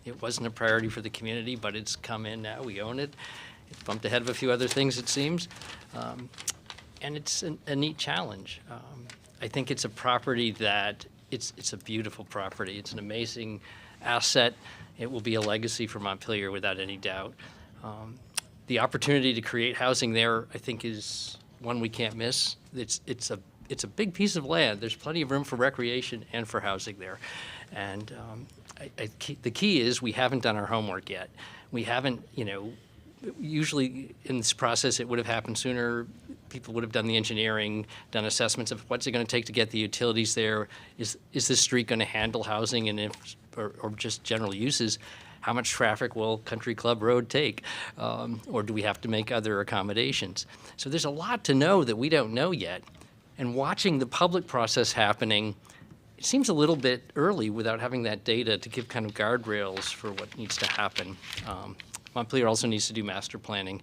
It wasn't a priority for the community, but it's come in now. We own it. It's bumped ahead of a few other things, it seems. And it's a neat challenge. I think it's a property that, it's a beautiful property. It's an amazing asset. It will be a legacy for Montpelier without any doubt. The opportunity to create housing there, I think, is one we can't miss. It's a big piece of land. There's plenty of room for recreation and for housing there. And the key is we haven't done our homework yet. We haven't, usually in this process it would have happened sooner. People would have done the engineering, done assessments of what's it going to take to get the utilities there. Is this street going to handle housing and or just general uses? How much traffic will Country Club Road take? Or do we have to make other accommodations? So there's a lot to know that we don't know yet. And watching the public process happening, it seems a little bit early without having that data to give kind of guardrails for what needs to happen. Montpelier also needs to do master planning,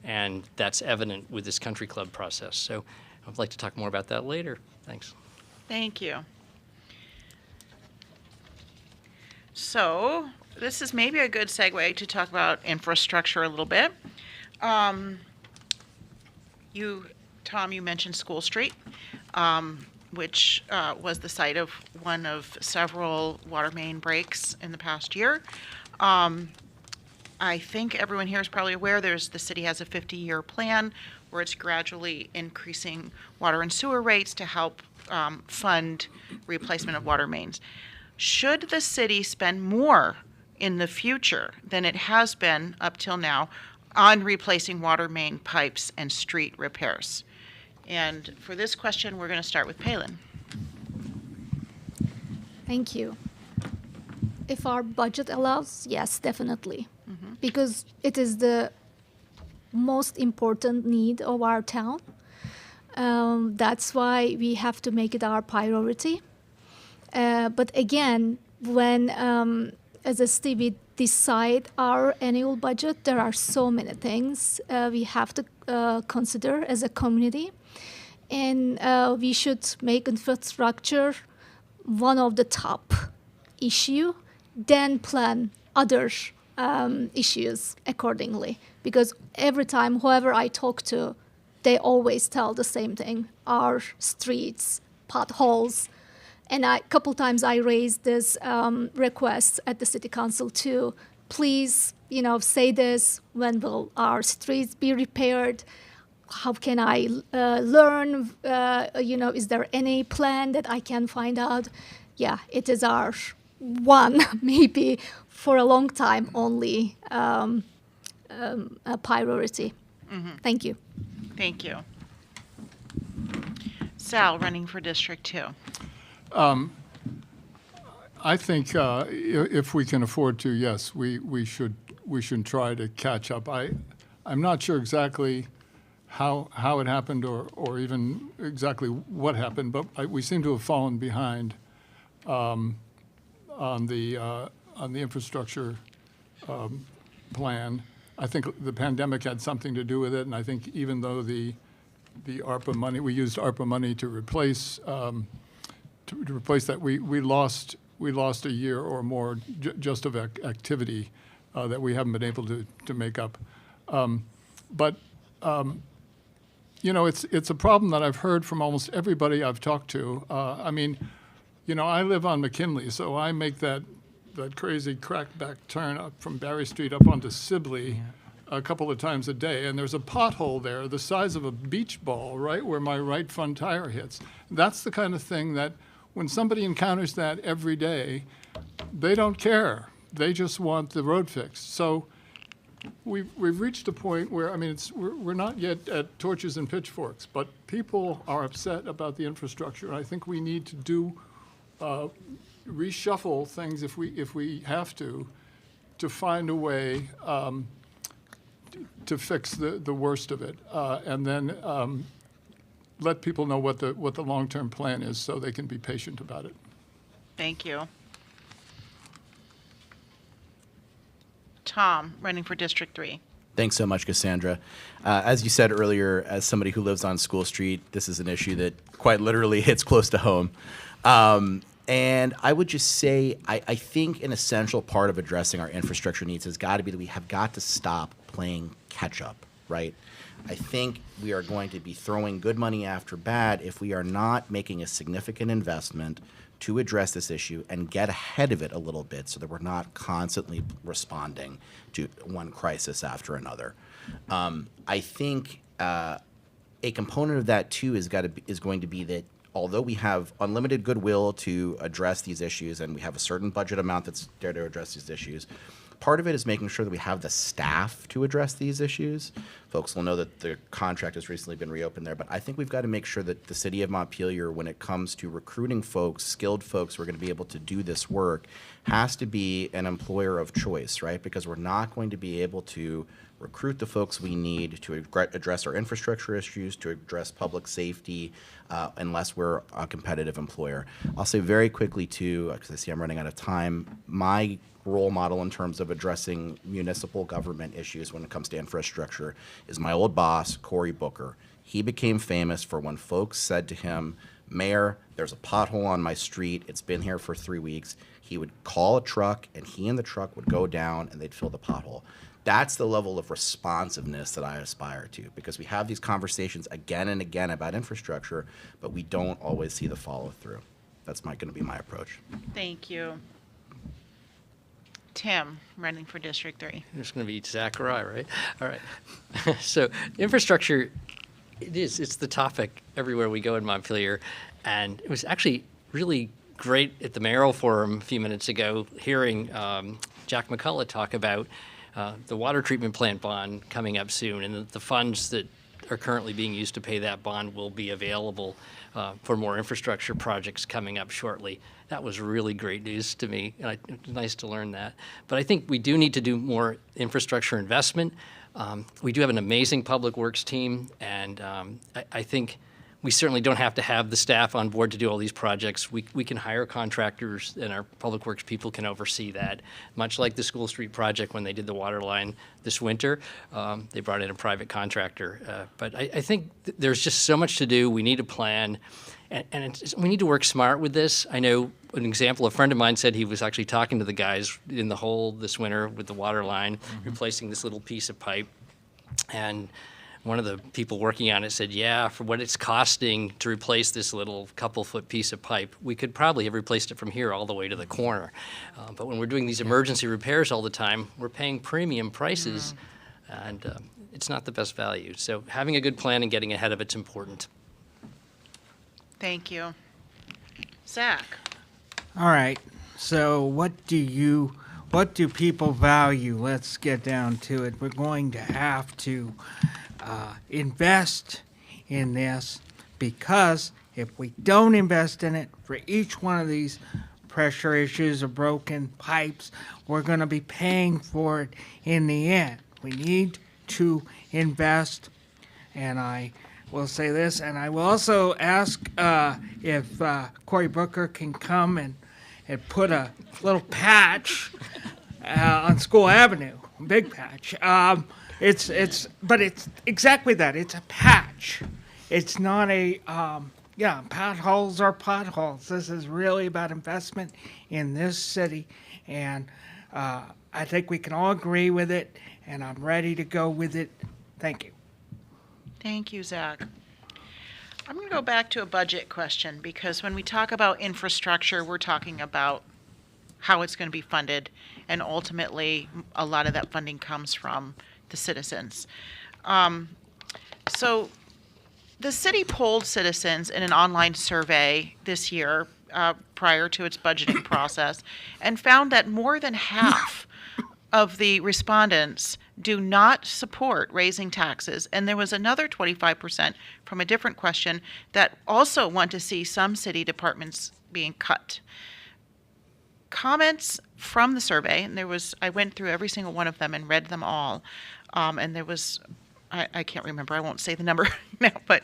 and that's evident with this Country Club process. So I'd like to talk more about that later. Thanks. Thank you. So this is maybe a good segue to talk about infrastructure a little bit. Tom, you mentioned School Street, which was the site of one of several water main breaks in the past year. I think everyone here is probably aware the city has a 50-year plan where it's gradually increasing water and sewer rates to help fund replacement of water mains. Should the city spend more in the future than it has been up till now on replacing water main pipes and street repairs? And for this question, we're going to start with Palin. Thank you. If our budget allows, yes, definitely. Because it is the most important need of our town. That's why we have to make it our priority. But again, when as a city we decide our annual budget, there are so many things we have to consider as a community. And we should make infrastructure one of the top issue, then plan other issues accordingly. Because every time, whoever I talk to, they always tell the same thing: our streets, potholes. And a couple times I raised this request at the city council too. Please, say this: when will our streets be repaired? How can I learn? Is there any plan that I can find out? Yeah, it is our one, maybe for a long time only, a priority. Thank you. Thank you. Sal, running for District 2. I think if we can afford to, yes, we should try to catch up. I'm not sure exactly how it happened or even exactly what happened, but we seem to have fallen behind on the infrastructure plan. I think the pandemic had something to do with it, and I think even though the ARPA money, we used ARPA money to replace that, we lost a year or more just of activity that we haven't been able to make up. It's a problem that I've heard from almost everybody I've talked to. I live on McKinley, so I make that crazy crackback turn up from Barry Street up onto Sibley a couple of times a day, and there's a pothole there the size of a beach ball right where my right front tire hits. That's the kind of thing that when somebody encounters that every day, they don't care. They just want the road fixed. So we've reached a point where, I mean, we're not yet at torches and pitchforks, but people are upset about the infrastructure. And I think we need to do reshuffle things if we have to find a way to fix the worst of it, and then let people know what the long-term plan is, so they can be patient about it. Thank you. Tom, running for District 3. Thanks so much, Cassandra. As you said earlier, as somebody who lives on School Street, this is an issue that quite literally hits close to home. And I would just say, I think an essential part of addressing our infrastructure needs has got to be that we have got to stop playing catch up, right? I think we are going to be throwing good money after bad if we are not making a significant investment to address this issue and get ahead of it a little bit so that we're not constantly responding to one crisis after another. I think a component of that too is going to be that although we have unlimited goodwill to address these issues and we have a certain budget amount that's there to address these issues, part of it is making sure that we have the staff to address these issues. Folks will know that the contract has recently been reopened there, but I think we've got to make sure that the city of Montpelier, when it comes to recruiting folks, skilled folks who are going to be able to do this work, has to be an employer of choice, right? Because we're not going to be able to recruit the folks we need to address our infrastructure issues, to address public safety, unless we're a competitive employer. I'll say very quickly too, because I see I'm running out of time, my role model in terms of addressing municipal government issues when it comes to infrastructure is my old boss, Cory Booker. He became famous for when folks said to him, "Mayor, there's a pothole on my street. It's been here for 3 weeks." He would call a truck, and he and the truck would go down, and they'd fill the pothole. That's the level of responsiveness that I aspire to, because we have these conversations again and again about infrastructure, but we don't always see the follow-through. That's going to be my approach. Thank you. Tim, running for District 3. It's going to be Zachariah, right? All right. So infrastructure, it's the topic everywhere we go in Montpelier. And it was actually really great at the mayoral forum a few minutes ago, hearing Jack McCullough talk about the water treatment plant bond coming up soon, and the funds that are currently being used to pay that bond will be available for more infrastructure projects coming up shortly. That was really great news to me, and it was nice to learn that. But I think we do need to do more infrastructure investment. We do have an amazing public works team, and I think we certainly don't have to have the staff on board to do all these projects. We can hire contractors, and our public works people can oversee that. Much like the School Street project when they did the water line this winter, they brought in a private contractor. But I think there's just so much to do. We need a plan, and we need to work smart with this. I know an example, a friend of mine said he was actually talking to the guys in the hole this winter with the water line, replacing this little piece of pipe. And one of the people working on it said, yeah, for what it's costing to replace this little couple-foot piece of pipe, we could probably have replaced it from here all the way to the corner. But when we're doing these emergency repairs all the time, we're paying premium prices, and it's not the best value. So having a good plan and getting ahead of it's important. Thank you. Zach. All right. So what do people value? Let's get down to it. We're going to have to invest in this, because if we don't invest in it for each one of these pressure issues or broken pipes, we're going to be paying for it in the end. We need to invest, and I will say this, and I will also ask if Cory Booker can come and put a little patch on School Avenue, a big patch. But it's exactly that. It's a patch. It's not a, potholes are potholes. This is really about investment in this city, and I think we can all agree with it, and I'm ready to go with it. Thank you. Thank you, Zach. I'm going to go back to a budget question, because when we talk about infrastructure, we're talking about how it's going to be funded, and ultimately a lot of that funding comes from the citizens. So the city polled citizens in an online survey this year prior to its budgeting process, and found that more than half of the respondents do not support raising taxes. And there was another 25% from a different question that also want to see some city departments being cut. Comments from the survey, and I went through every single one of them and read them all. And there was, I can't remember, I won't say the number now, but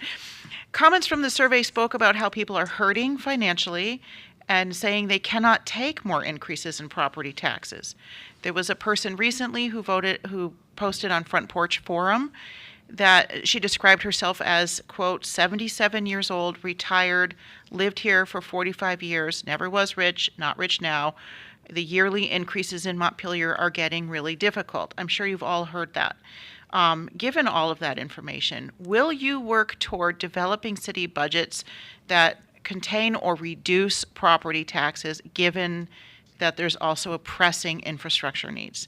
comments from the survey spoke about how people are hurting financially and saying they cannot take more increases in property taxes. There was a person recently who posted on Front Porch Forum that she described herself as, quote, 77 years old, retired, lived here for 45 years, never was rich, not rich now. The yearly increases in Montpelier are getting really difficult. I'm sure you've all heard that. Given all of that information, will you work toward developing city budgets that contain or reduce property taxes, given that there's also a pressing infrastructure needs?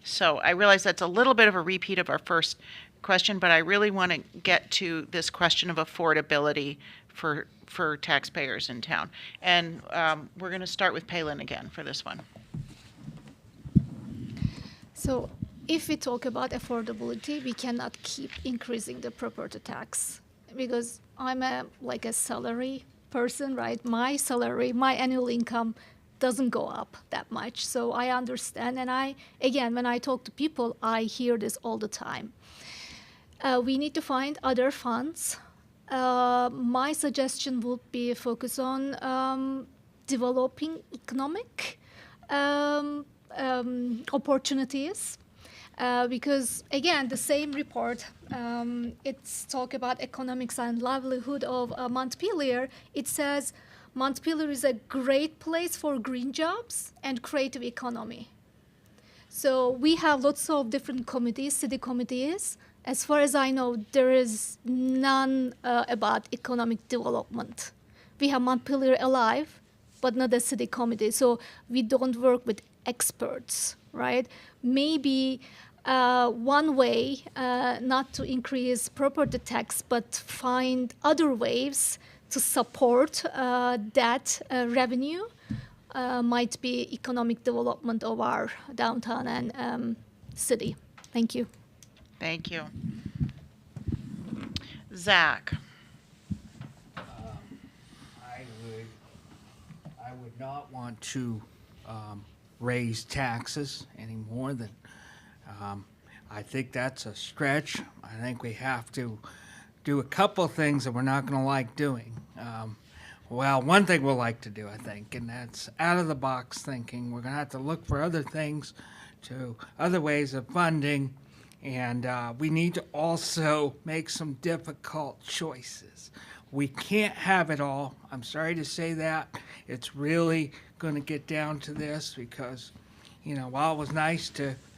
So I realize that's a little bit of a repeat of our first question, but I really want to get to this question of affordability for taxpayers in town. And we're going to start with Palin again for this one. So if we talk about affordability, we cannot keep increasing the property tax because I'm a salary person, right? My salary, my annual income doesn't go up that much. So I understand. And when I talk to people, I hear this all the time. We need to find other funds. My suggestion would be focus on developing economic opportunities. Because again, the same report, it's talk about economics and livelihood of Montpelier. It says Montpelier is a great place for green jobs and creative economy. So we have lots of different committees, city committees. As far as I know, there is none about economic development. We have Montpelier Alive, but not a city committee. So we don't work with experts, right? Maybe one way not to increase property tax, but find other ways to support that revenue might be economic development of our downtown and city. Thank you. Thank you. Zach. I would not want to raise taxes any more than, I think that's a stretch. I think we have to do a couple of things that we're not going to like doing. Well, one thing we'll like to do, I think, and that's out-of-the-box thinking. We're going to have to look for other things, other ways of funding, and we need to also make some difficult choices. We can't have it all. I'm sorry to say that. It's really going to get down to this because, while it was nice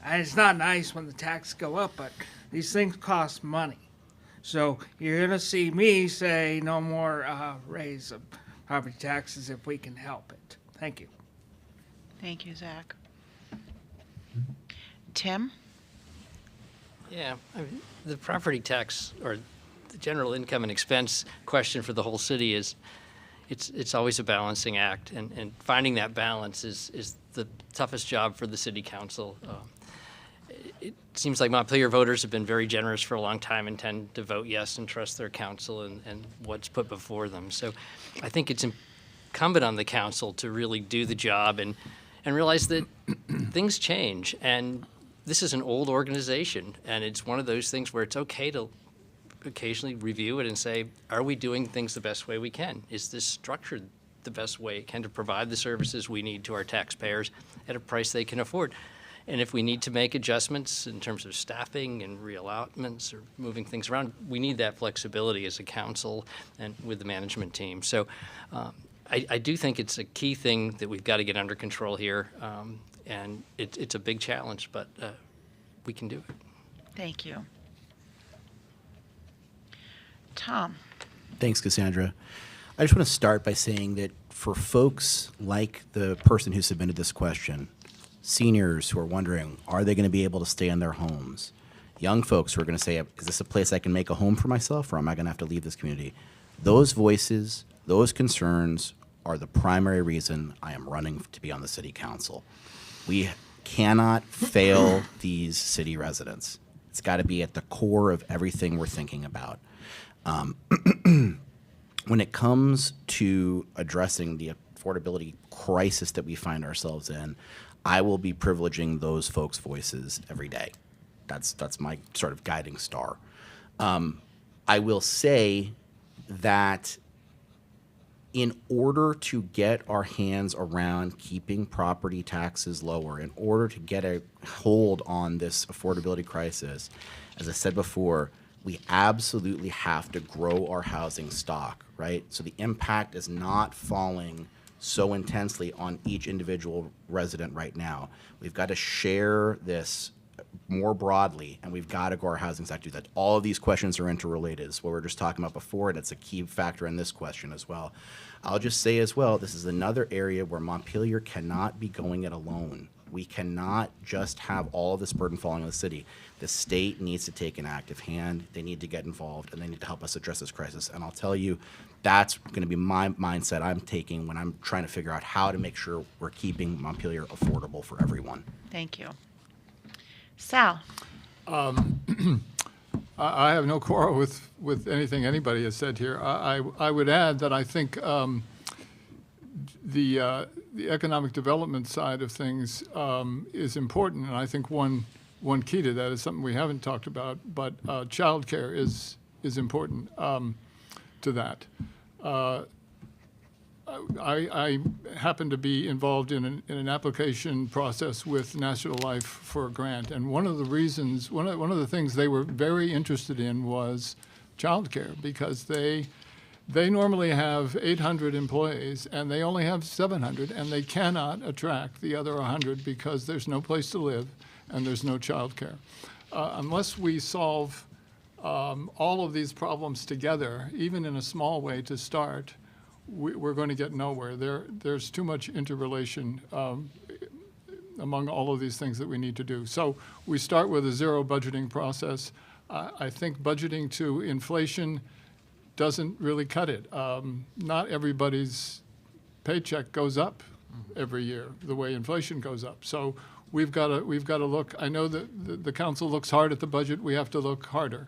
it's not nice when the taxes go up, but these things cost money. So you're going to see me say no more raise of property taxes if we can help it. Thank you. Thank you, Zach. Tim? Yeah, the property tax or the general income and expense question for the whole city is, it's always a balancing act, and finding that balance is the toughest job for the city council. It seems like Montpelier voters have been very generous for a long time and tend to vote yes and trust their council and what's put before them. So I think it's incumbent on the council to really do the job and realize that things change. And this is an old organization, and it's one of those things where it's okay to occasionally review it and say, are we doing things the best way we can? Is this structured the best way it can to provide the services we need to our taxpayers at a price they can afford? And if we need to make adjustments in terms of staffing and reallotments or moving things around, we need that flexibility as a council and with the management team. So I do think it's a key thing that we've got to get under control here. And it's a big challenge, but we can do it. Thank you. Tom? Thanks, Cassandra. I just want to start by saying that for folks like the person who submitted this question, seniors who are wondering, are they going to be able to stay in their homes? Young folks who are going to say, is this a place I can make a home for myself, or am I going to have to leave this community? Those voices Those concerns are the primary reason I am running to be on the city council. We cannot fail these city residents. It's got to be at the core of everything we're thinking about. When it comes to addressing the affordability crisis that we find ourselves in, I will be privileging those folks' voices every day. That's my sort of guiding star. I will say that in order to get our hands around keeping property taxes lower, in order to get a hold on this affordability crisis, as I said before, we absolutely have to grow our housing stock, right? So the impact is not falling so intensely on each individual resident right now. We've got to share this more broadly, and we've got to grow our housing stock to do that. All of these questions are interrelated. It's what we were just talking about before, and it's a key factor in this question as well. I'll just say as well, this is another area where Montpelier cannot be going it alone. We cannot just have all of this burden falling on the city. The state needs to take an active hand. They need to get involved, and they need to help us address this crisis. And I'll tell you, that's going to be my mindset I'm taking when I'm trying to figure out how to make sure we're keeping Montpelier affordable for everyone. Thank you. Sal? I have no quarrel with anything anybody has said here. I would add that I think the economic development side of things is important, and I think one key to that is something we haven't talked about, but childcare is important to that. I happen to be involved in an application process with National Life for a grant, and one of the things they were very interested in was childcare, because they normally have 800 employees and they only have 700, and they cannot attract the other 100 because there's no place to live and there's no childcare. Unless we solve all of these problems together, even in a small way to start, we're going to get nowhere. There's too much interrelation among all of these things that we need to do. So we start with a zero budgeting process. I think budgeting to inflation doesn't really cut it. Not everybody's paycheck goes up every year the way inflation goes up. So we've got to look. I know that the council looks hard at the budget. We have to look harder.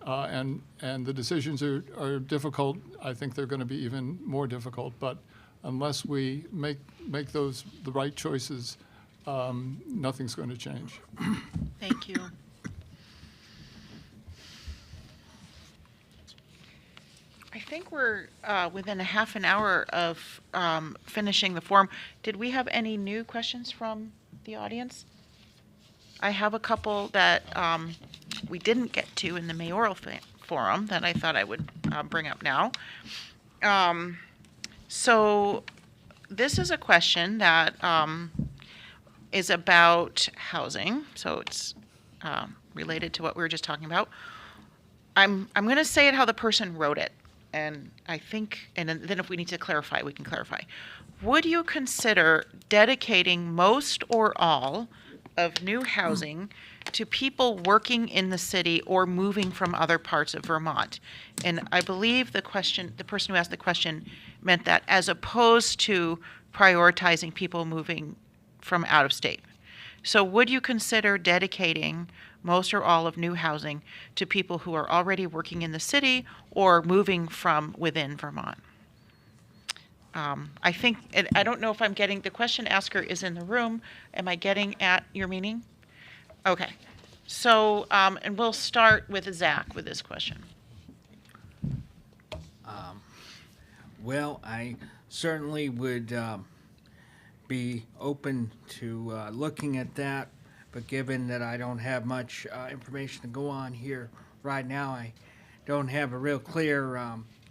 And the decisions are difficult. I think they're going to be even more difficult. But unless we make the right choices, nothing's going to change. Thank you. I think we're within a half an hour of finishing the forum. Did we have any new questions from the audience? I have a couple that we didn't get to in the mayoral forum that I thought I would bring up now. So this is a question that is about housing. So it's related to what we were just talking about. I'm going to say it how the person wrote it. And I think, and then if we need to clarify, we can clarify. Would you consider dedicating most or all of new housing to people working in the city or moving from other parts of Vermont? And I believe the person who asked the question meant that as opposed to prioritizing people moving from out of state. So would you consider dedicating most or all of new housing to people who are already working in the city or moving from within Vermont? I think, and I don't know if I'm getting, the question asker is in the room. Am I getting at your meaning? Okay. So, and we'll start with Zach with this question. Well, I certainly would be open to looking at that, but given that I don't have much information to go on here right now, I don't have a real clear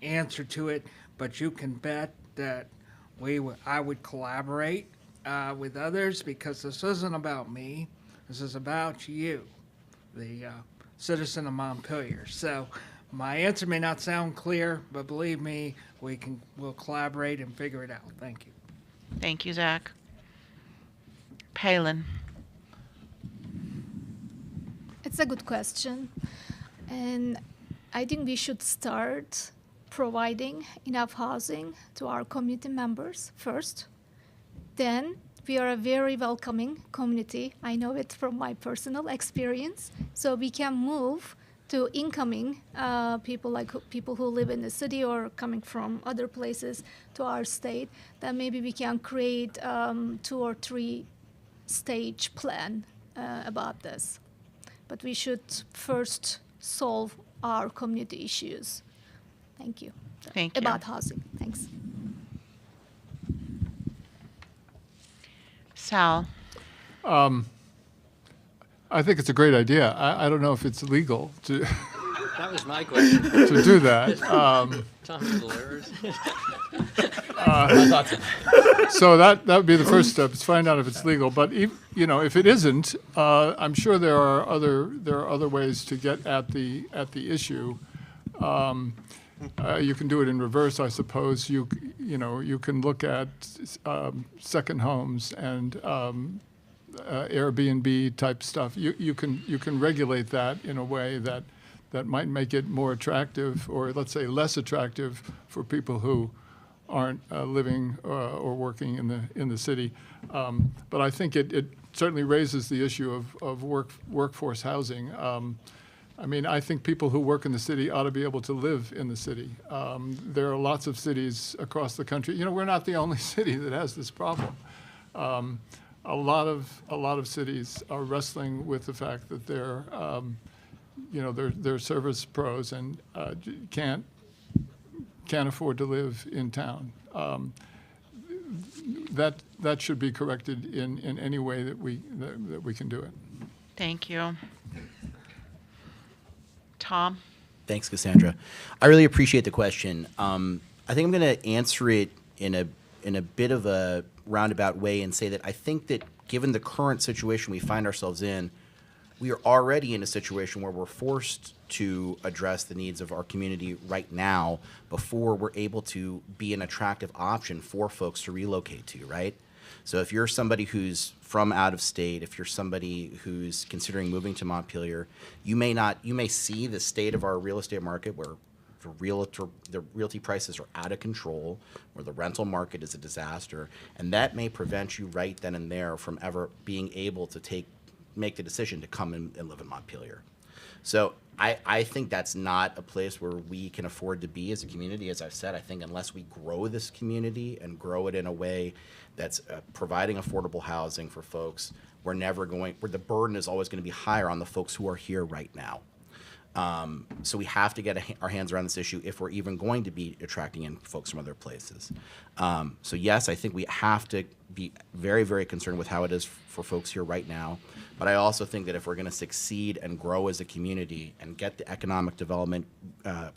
answer to it, but you can bet that I would collaborate with others, because this isn't about me. This is about you, the citizen of Montpelier. So my answer may not sound clear, but believe me, we'll collaborate and figure it out. Thank you. Thank you, Zach. Palin. It's a good question. And I think we should start providing enough housing to our community members first. Then we are a very welcoming community. I know it from my personal experience. So we can move to incoming people, like people who live in the city or coming from other places to our state. Then maybe we can create 2 or 3 stage plan about this. But we should first solve our community issues. Thank you. Thank you. About housing. Thanks. Sal, I think it's a great idea. I don't know if it's legal to That was my question. to do that. Tom's the lawyers. So that would be the first step, is find out if it's legal. But if it isn't, I'm sure there are other ways to get at the issue. You can do it in reverse, I suppose. You can look at second homes and Airbnb type stuff. You can regulate that in a way that might make it more attractive, or let's say less attractive, for people who aren't living or working in the city. But I think it certainly raises the issue of workforce housing. I think people who work in the city ought to be able to live in the city. There are lots of cities across the country. We're not the only city that has this problem. A lot of cities are wrestling with the fact that they're service pros and can't afford to live in town. That should be corrected in any way that we can do it. thank you. Tom? Thanks, Cassandra. I really appreciate the question. I think I'm going to answer it in a bit of a roundabout way and say that I think that given the current situation we find ourselves in, we are already in a situation where we're forced to address the needs of our community right now before we're able to be an attractive option for folks to relocate to, right? So if you're somebody who's from out of state, if you're somebody who's considering moving to Montpelier, you may see the state of our real estate market where the realty prices are out of control, where the rental market is a disaster, and that may prevent you right then and there from ever being able to make the decision to come and live in Montpelier. So I think that's not a place where we can afford to be as a community. As I've said, I think unless we grow this community and grow it in a way that's providing affordable housing for folks, where the burden is always going to be higher on the folks who are here right now. So we have to get our hands around this issue if we're even going to be attracting in folks from other places. So yes, I think we have to be very, very concerned with how it is for folks here right now. But I also think that if we're going to succeed and grow as a community and get the economic development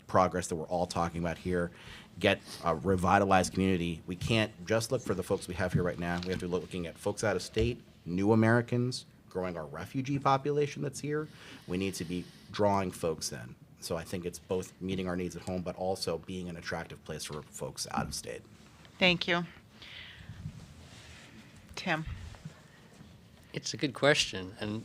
progress that we're all talking about here, get a revitalized community, we can't just look for the folks we have here right now. We have to be looking at folks out of state, new Americans, growing our refugee population that's here. We need to be drawing folks in. So I think it's both meeting our needs at home, but also being an attractive place for folks out of state. Thank you. Tim? It's a good question, and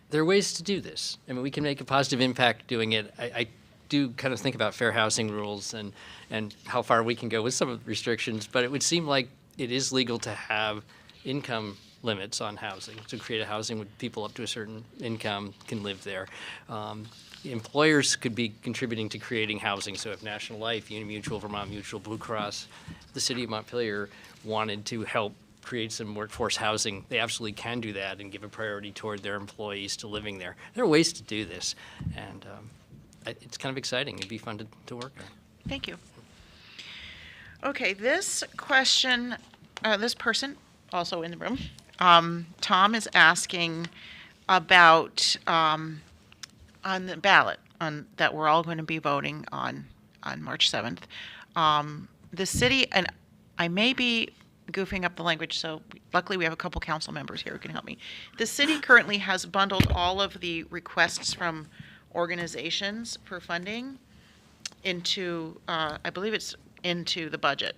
there are ways to do this. We can make a positive impact doing it. I do kind of think about fair housing rules and how far we can go with some of the restrictions, but it would seem like it is legal to have income limits on housing, to create a housing with people up to a certain income can live there. Employers could be contributing to creating housing, so if National Life, Union Mutual, Vermont Mutual, Blue Cross, the city of Montpelier wanted to help create some workforce housing, they absolutely can do that and give a priority toward their employees to living there. There are ways to do this, and it's kind of exciting. It'd be fun to work on. Thank you. Okay, this question, this person, also in the room, Tom is asking about on the ballot that we're all going to be voting on March 7th. The city, and I may be goofing up the language, so luckily we have a couple council members here who can help me. The city currently has bundled all of the requests from organizations for funding into, I believe it's into the budget,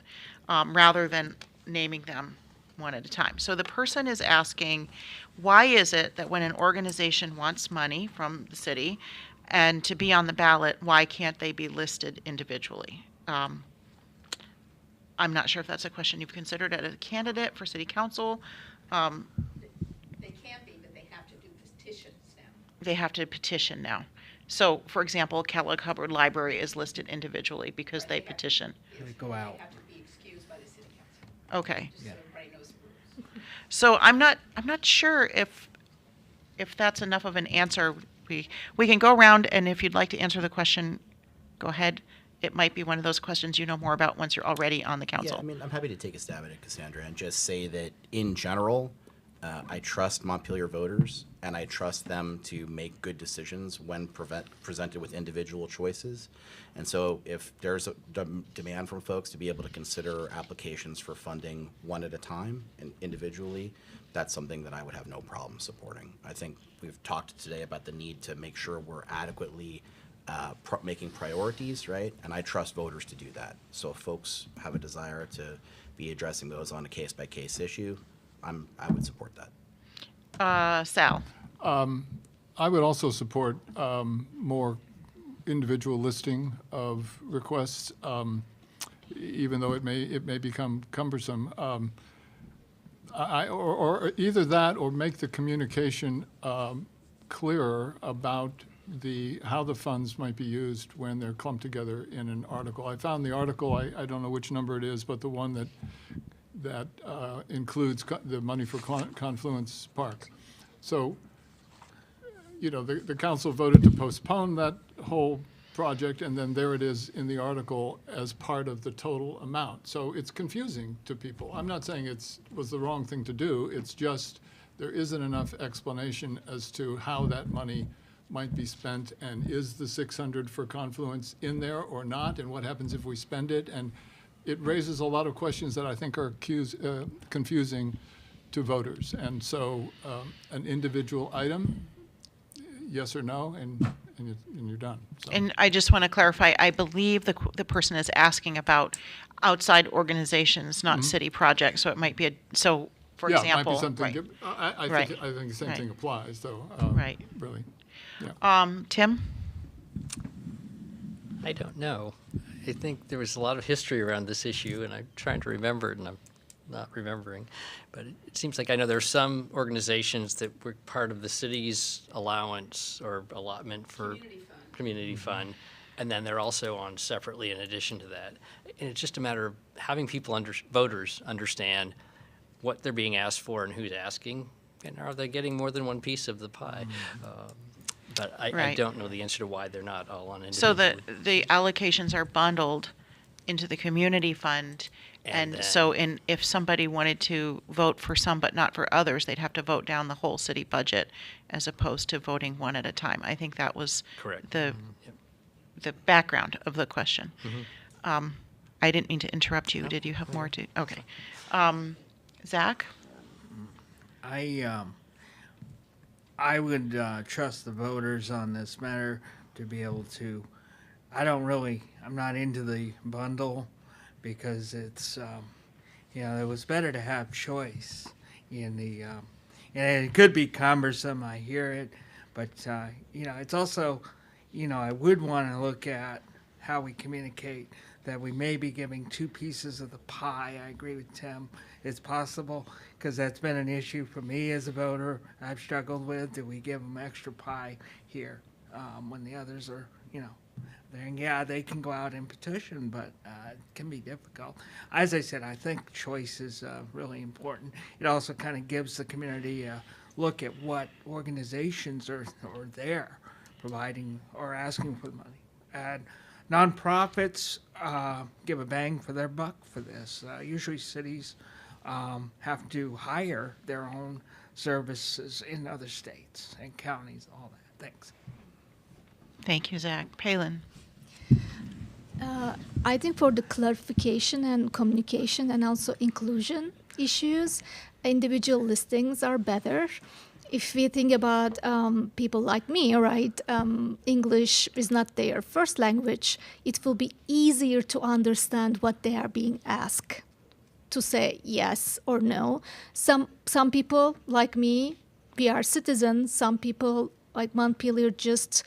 rather than naming them one at a time. So the person is asking, why is it that when an organization wants money from the city, and to be on the ballot, why can't they be listed individually? I'm not sure if that's a question you've considered as a candidate for city council. They can be, but they have to do petitions now. They have to petition now. So, for example, Kellogg Hubbard Library is listed individually because they petition. They go out. They have to be excused by the city council, Okay. just so everybody knows the rules. So I'm not sure if that's enough of an answer. We can go around, and if you'd like to answer the question, go ahead. It might be one of those questions you know more about once you're already on the council. Yeah, I mean, I'm happy to take a stab at it, Cassandra, and just say that in general, I trust Montpelier voters, and I trust them to make good decisions when presented with individual choices. And so if there's a demand from folks to be able to consider applications for funding one at a time and individually, that's something that I would have no problem supporting. I think we've talked today about the need to make sure we're adequately making priorities, right? And I trust voters to do that. So if folks have a desire to be addressing those on a case-by-case issue, I would support that. Sal. I would also support more individual listing of requests, even though it may become cumbersome. Or either that, or make the communication clearer about how the funds might be used when they're clumped together in an article. I found the article, I don't know which number it is, but the one that includes the money for Confluence Park. So, the council voted to postpone that whole project, and then there it is in the article as part of the total amount. So it's confusing to people. I'm not saying it was the wrong thing to do. It's just there isn't enough explanation as to how that money might be spent, and is the 600 for Confluence in there or not, and what happens if we spend it? And it raises a lot of questions that I think are confusing to voters. And so an individual item, yes or no, and you're done. So. And I just want to clarify, I believe the person is asking about outside organizations, not city projects. So it might be for yeah, example. it might be something. Right. I think the same thing applies, though. Right. Really. Yeah. Tim? I don't know. I think there was a lot of history around this issue, and I'm trying to remember it, and I'm not remembering. But it seems like I know there are some organizations that were part of the city's allowance or allotment for community fund, and then they're also on separately in addition to that. And it's just a matter of having voters understand what they're being asked for and who's asking, and are they getting more than one piece of the pie? But I don't know the answer to why they're not all on individual. So the allocations are bundled into the community fund, and so if somebody wanted to vote for some but not for others, they'd have to vote down the whole city budget as opposed to voting one at a time. I think that was correct. the background of the question. I didn't mean to interrupt you. No. Did you have more to? Okay. Zach? I would trust the voters on this matter to be able to. I'm not into the bundle because it's, it was better to have choice in the, and it could be cumbersome, I hear it, but, it's also, I would want to look at how we communicate that we may be giving two pieces of the pie. I agree with Tim. It's possible, because that's been an issue for me as a voter. I've struggled with, do we give them extra pie here when the others are, they can go out and petition, but it can be difficult. As I said, I think choice is really important. It also kind of gives the community a look at what organizations are there providing or asking for the money. And nonprofits give a bang for their buck for this. Usually cities have to hire their own services in other states and counties, all that. Thanks. Thank you, Zach. Palin? I think for the clarification and communication and also inclusion issues, individual listings are better. If we think about people like me, right, English is not their first language, it will be easier to understand what they are being asked to say yes or no. Some people like me, we are citizens. Some people like Montpelier just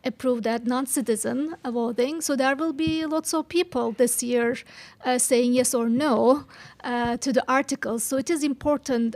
approve that non-citizen voting. So there will be lots of people this year saying yes or no to the articles. So it is important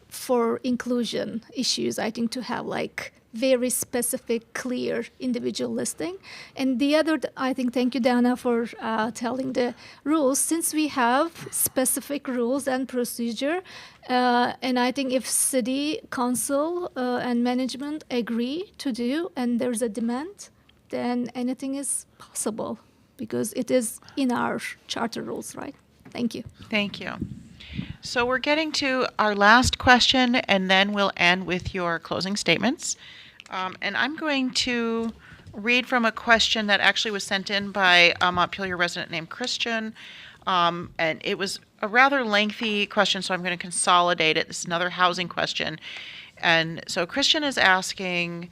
for inclusion issues, I think, to have like very specific, clear individual listing. And the other, I think, thank you, Dana, for telling the rules. Since we have specific rules and procedure, and I think if city council and management agree to do, and there's a demand, then anything is possible because it is in our charter rules, right? Thank you. Thank you. So we're getting to our last question, and then we'll end with your closing statements. And I'm going to read from a question that actually was sent in by a Montpelier resident named Christian. And it was a rather lengthy question, so I'm going to consolidate it. This is another housing question. And so Christian is asking,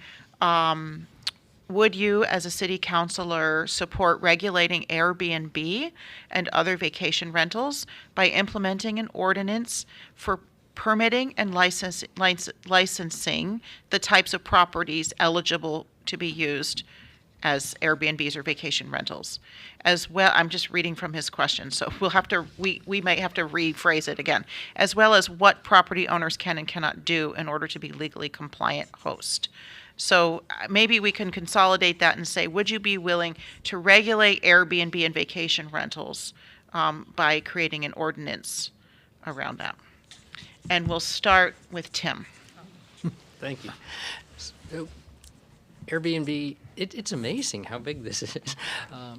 would you, as a city councilor, support regulating Airbnb and other vacation rentals by implementing an ordinance for permitting and licensing the types of properties eligible to be used as Airbnbs or vacation rentals? As well, I'm just reading from his question, so we might have to rephrase it again. As well as what property owners can and cannot do in order to be legally compliant host. So maybe we can consolidate that and say, would you be willing to regulate Airbnb and vacation rentals by creating an ordinance around that? And we'll start with Tim. Thank you. So, Airbnb, it's amazing how big this is.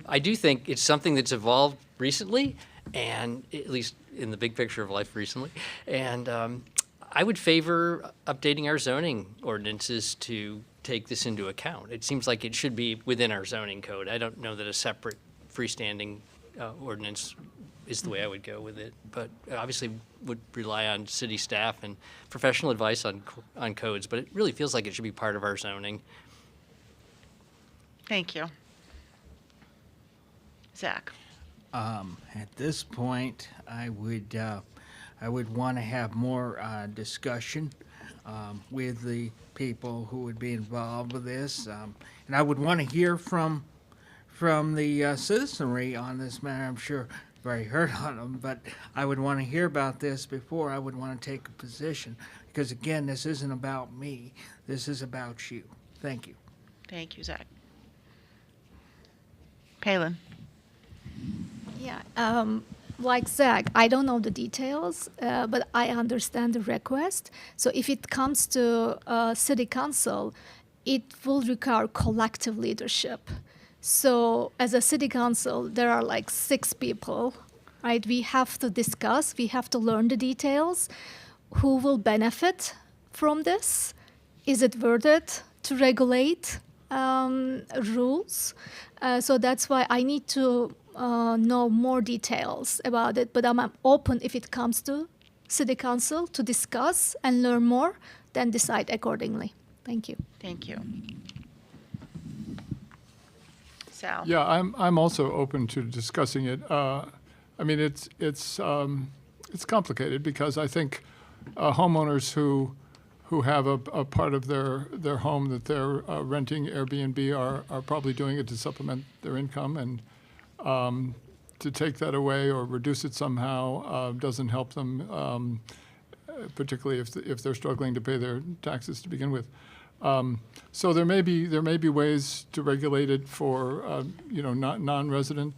I do think it's something that's evolved recently, and at least in the big picture of life recently. And I would favor updating our zoning ordinances to take this into account. It seems like it should be within our zoning code. I don't know that a separate freestanding ordinance is the way I would go with it, but obviously would rely on city staff and professional advice on codes, but it really feels like it should be part of our zoning. Thank you. Zach. At this point, I would want to have more discussion with the people who would be involved with this, and I would want to hear from the citizenry on this matter. I'm sure you've already heard on them, but I would want to hear about this before I would want to take a position, because again, this isn't about me. This is about you. Thank you. Thank you, Zach. Palin. Yeah, like Zach, I don't know the details, but I understand the request. So if it comes to city council, it will require collective leadership. So as a city council, there are like 6 people, right? We have to discuss, we have to learn the details. Who will benefit from this? Is it worth it to regulate rules? So that's why I need to know more details about it, but I'm open if it comes to city council to discuss and learn more, then decide accordingly. Thank you. Thank you. Sal. Yeah, I'm also open to discussing it. I mean, it's complicated because I think homeowners who have a part of their home that they're renting Airbnb are probably doing it to supplement their income, and to take that away or reduce it somehow doesn't help them, particularly if they're struggling to pay their taxes to begin with. So there may be ways to regulate it for non-resident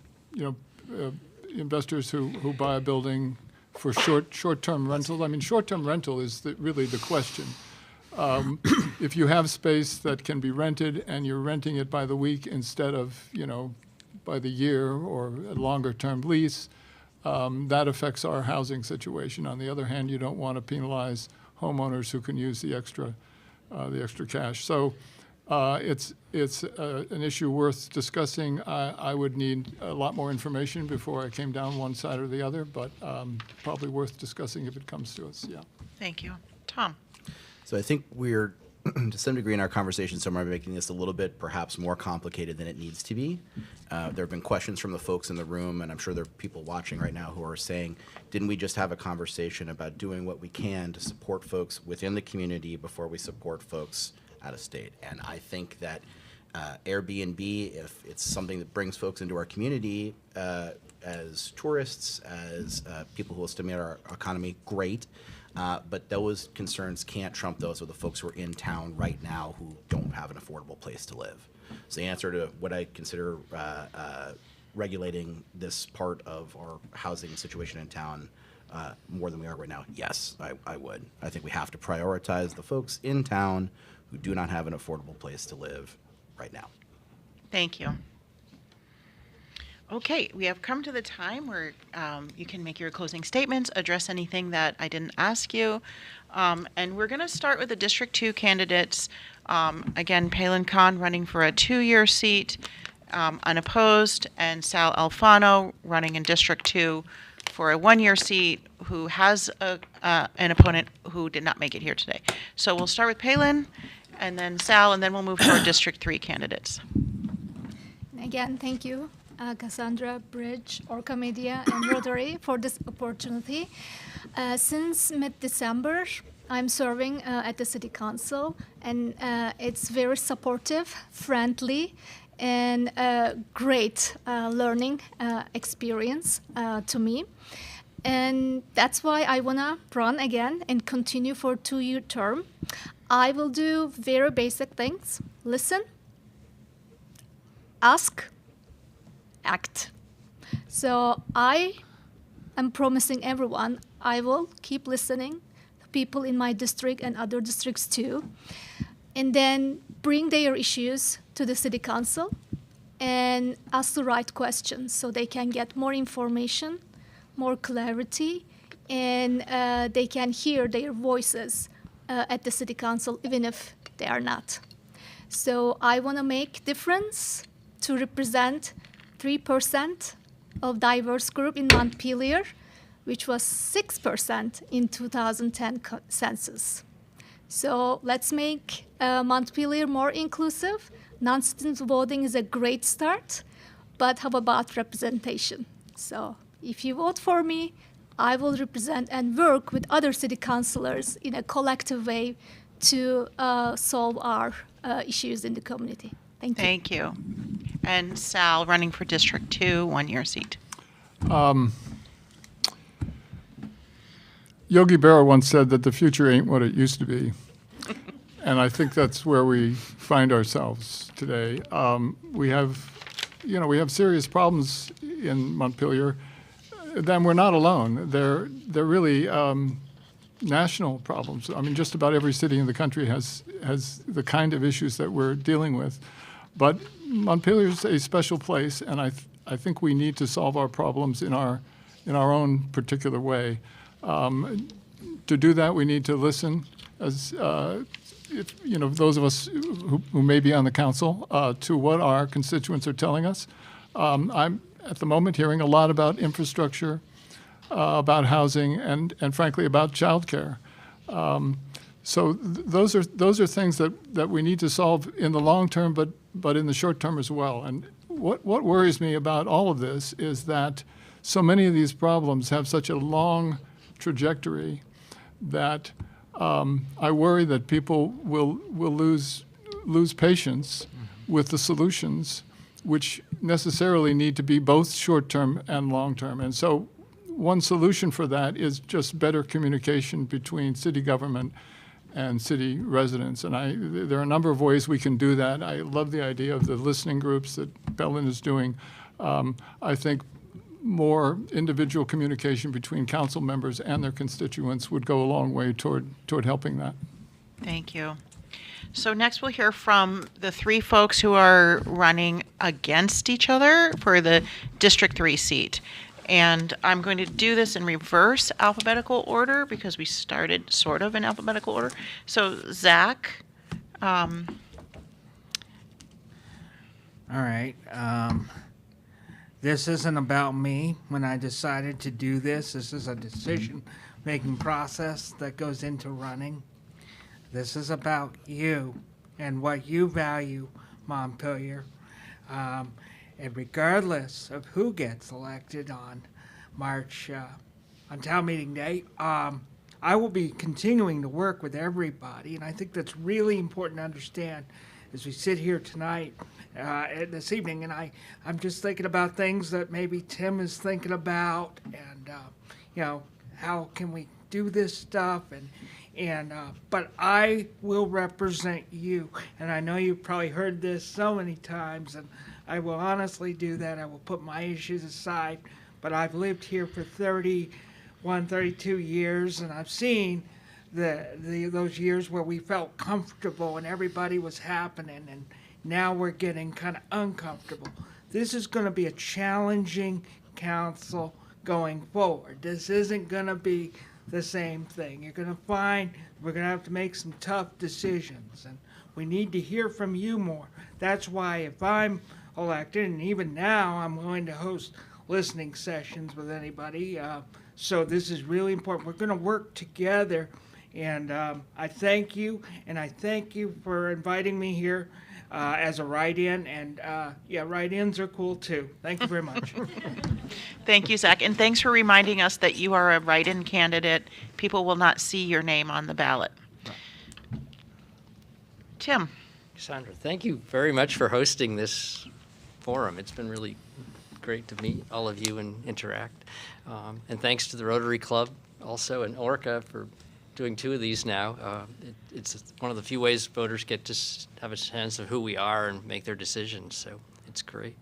investors who buy a building for short-term rental. I mean, short-term rental is really the question. If you have space that can be rented and you're renting it by the week instead of by the year or a longer-term lease, that affects our housing situation. On the other hand, you don't want to penalize homeowners who can use the extra cash. So it's an issue worth discussing. I would need a lot more information before I came down one side or the other, but probably worth discussing if it comes to us. Yeah. Thank you. Tom. So I think we're, to some degree in our conversation somewhere, making this a little bit perhaps more complicated than it needs to be. There have been questions from the folks in the room, and I'm sure there are people watching right now who are saying, didn't we just have a conversation about doing what we can to support folks within the community before we support folks out of state. And I think that Airbnb, if it's something that brings folks into our community as tourists, as people who will stimulate our economy, great. But those concerns can't trump those of the folks who are in town right now who don't have an affordable place to live. So the answer to what I consider regulating this part of our housing situation in town more than we are right now, yes, I would. I think we have to prioritize the folks in town who do not have an affordable place to live right now. Thank you. Okay, we have come to the time where you can make your closing statements, address anything that I didn't ask you. And we're going to start with the District 2 candidates. Again, Palin Khan running for a 2-year seat, unopposed, and Sal Alfano running in District 2 for a 1-year seat, who has an opponent who did not make it here today. So we'll start with Palin, and then Sal, and then we'll move to our District 3 candidates. Again, thank you, Cassandra, Bridge, Orca Media, and Rotary for this opportunity. Since mid-December, I'm serving at the City Council, and it's very supportive, friendly, and great learning experience to me. And that's why I want to run again and continue for a 2-year term. I will do very basic things: listen, ask, act. So I am promising everyone I will keep listening to people in my district and other districts too, and then bring their issues to the City Council and ask the right questions so they can get more information, more clarity, and they can hear their voices at the City Council even if they are not. So I want to make difference to represent 3% of diverse group in Montpelier, which was 6% in 2010 census. So let's make Montpelier more inclusive. Non-citizen voting is a great start, but how about representation? So if you vote for me, I will represent and work with other city councilors in a collective way to solve our issues in the community. Thank you. Thank you. And Sal running for District 2, 1-year seat. Yogi Berra once said that the future ain't what it used to be. And I think that's where we find ourselves today. We have serious problems in Montpelier. Then we're not alone. They're really national problems. I mean, just about every city in the country has the kind of issues that we're dealing with. But Montpelier is a special place, and I think we need to solve our problems in our own particular way. To do that, we need to listen, as those of us who may be on the council, to what our constituents are telling us. I'm at the moment hearing a lot about infrastructure, about housing, and frankly about childcare. So those are things that we need to solve in the long term, but in the short term as well. And what worries me about all of this is that so many of these problems have such a long trajectory that I worry that people will lose patience with the solutions, which necessarily need to be both short-term and long-term. And so one solution for that is just better communication between city government and city residents. And there are a number of ways we can do that. I love the idea of the listening groups that Bellin is doing. I think more individual communication between council members and their constituents would go a long way toward helping that. Thank you. So next we'll hear from the 3 folks who are running against each other for the District 3 seat. And I'm going to do this in reverse alphabetical order because we started sort of in alphabetical order. So Zach. All right. This isn't about me when I decided to do this. This is a decision-making process that goes into running. This is about you and what you value, Montpelier. And regardless of who gets elected on on town meeting day, I will be continuing to work with everybody, and I think that's really important to understand as we sit here tonight, this evening, and I'm just thinking about things that maybe Tim is thinking about, and how can we do this stuff, but I will represent you, and I know you've probably heard this so many times, and I will honestly do that. I will put my issues aside, but I've lived here for 32 years, and I've seen those years where we felt comfortable and everybody was happening, and now we're getting kind of uncomfortable. This is going to be a challenging council going forward. This isn't going to be the same thing. You're going to find we're going to have to make some tough decisions, and we need to hear from you more. That's why if I'm elected, and even now I'm willing to host listening sessions with anybody, so this is really important. We're going to work together, and I thank you, and I thank you for inviting me here as a write-in, and write-ins are cool too. Thank you very much. Thank you, Zach, and thanks for reminding us that you are a write-in candidate. People will not see your name on the ballot. Tim. Cassandra, thank you very much for hosting this forum. It's been really great to meet all of you and interact. And thanks to the Rotary Club also, and Orca for doing 2 of these now. It's one of the few ways voters get to have a sense of who we are and make their decisions, so it's great.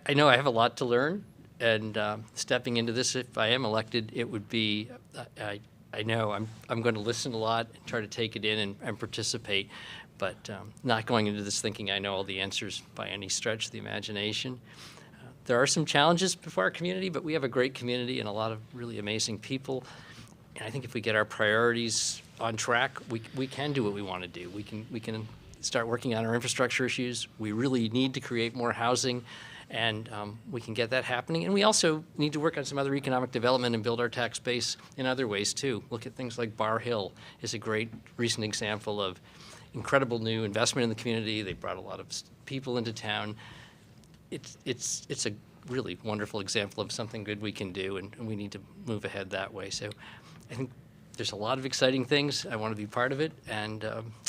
I know I have a lot to learn, and stepping into this, if I am elected, it would be, I know I'm going to listen a lot and try to take it in and participate, but not going into this thinking I know all the answers by any stretch of the imagination. There are some challenges before our community, but we have a great community and a lot of really amazing people. And I think if we get our priorities on track, we can do what we want to do. We can start working on our infrastructure issues. We really need to create more housing, and we can get that happening. And we also need to work on some other economic development and build our tax base in other ways too. Look at things like Bar Hill is a great recent example of incredible new investment in the community. They brought a lot of people into town. It's a really wonderful example of something good we can do, and we need to move ahead that way. So I think there's a lot of exciting things. I want to be part of it, and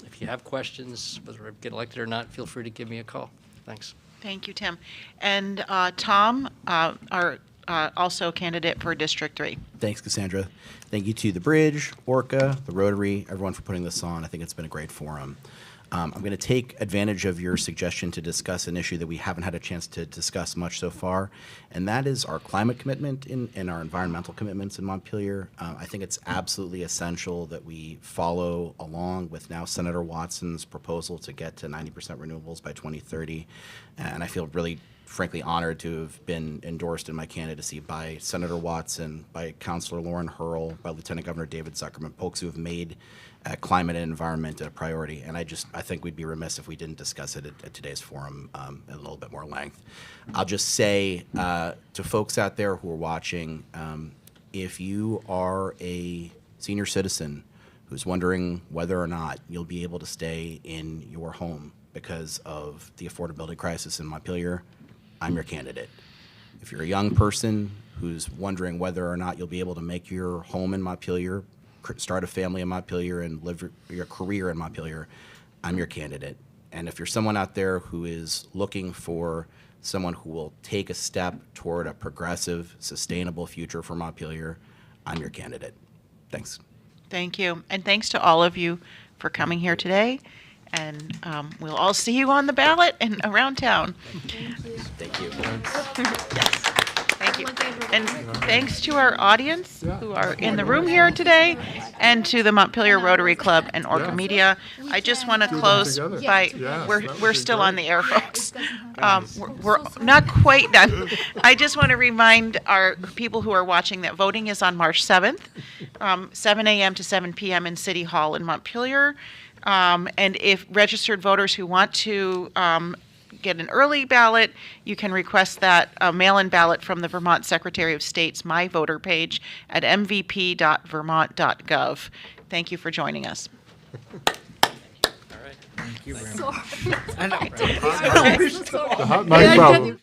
if you have questions, whether I get elected or not, feel free to give me a call. Thanks. Thank you, Tim. And Tom, our also candidate for District 3. Thanks, Cassandra. Thank you to the Bridge, Orca, the Rotary, everyone for putting this on. I think it's been a great forum. I'm going to take advantage of your suggestion to discuss an issue that we haven't had a chance to discuss much so far, and that is our climate commitment and our environmental commitments in Montpelier. I think it's absolutely essential that we follow along with now Senator Watson's proposal to get to 90% renewables by 2030, and I feel really frankly honored to have been endorsed in my candidacy by Senator Watson, by Councilor Lauren Hurl, by Lieutenant Governor David Zuckerman, folks who have made climate and environment a priority. And I think we'd be remiss if we didn't discuss it at today's forum in a little bit more length. I'll just say to folks out there who are watching, if you are a senior citizen who's wondering whether or not you'll be able to stay in your home because of the affordability crisis in Montpelier, I'm your candidate. If you're a young person who's wondering whether or not you'll be able to make your home in Montpelier, start a family in Montpelier, and live your career in Montpelier, I'm your candidate. And if you're someone out there who is looking for someone who will take a step toward a progressive, sustainable future for Montpelier, I'm your candidate. Thanks. Thank you. And thanks to all of you for coming here today. And we'll all see you on the ballot and around town. Thank you. Yes. Thank you. And thanks to our audience who are in the room here today, and to the Montpelier Rotary Club and Orca Media. I just want to close by, we're still on the air, folks. We're not quite done. I just want to remind our people who are watching that voting is on March 7th, 7 a.m. to 7 p.m. in City Hall in Montpelier. And if registered voters who want to get an early ballot, you can request that mail-in ballot from the Vermont Secretary of State's My Voter page at mvp.vermont.gov. Thank you for joining us. Thank you very much. The hot mic problem.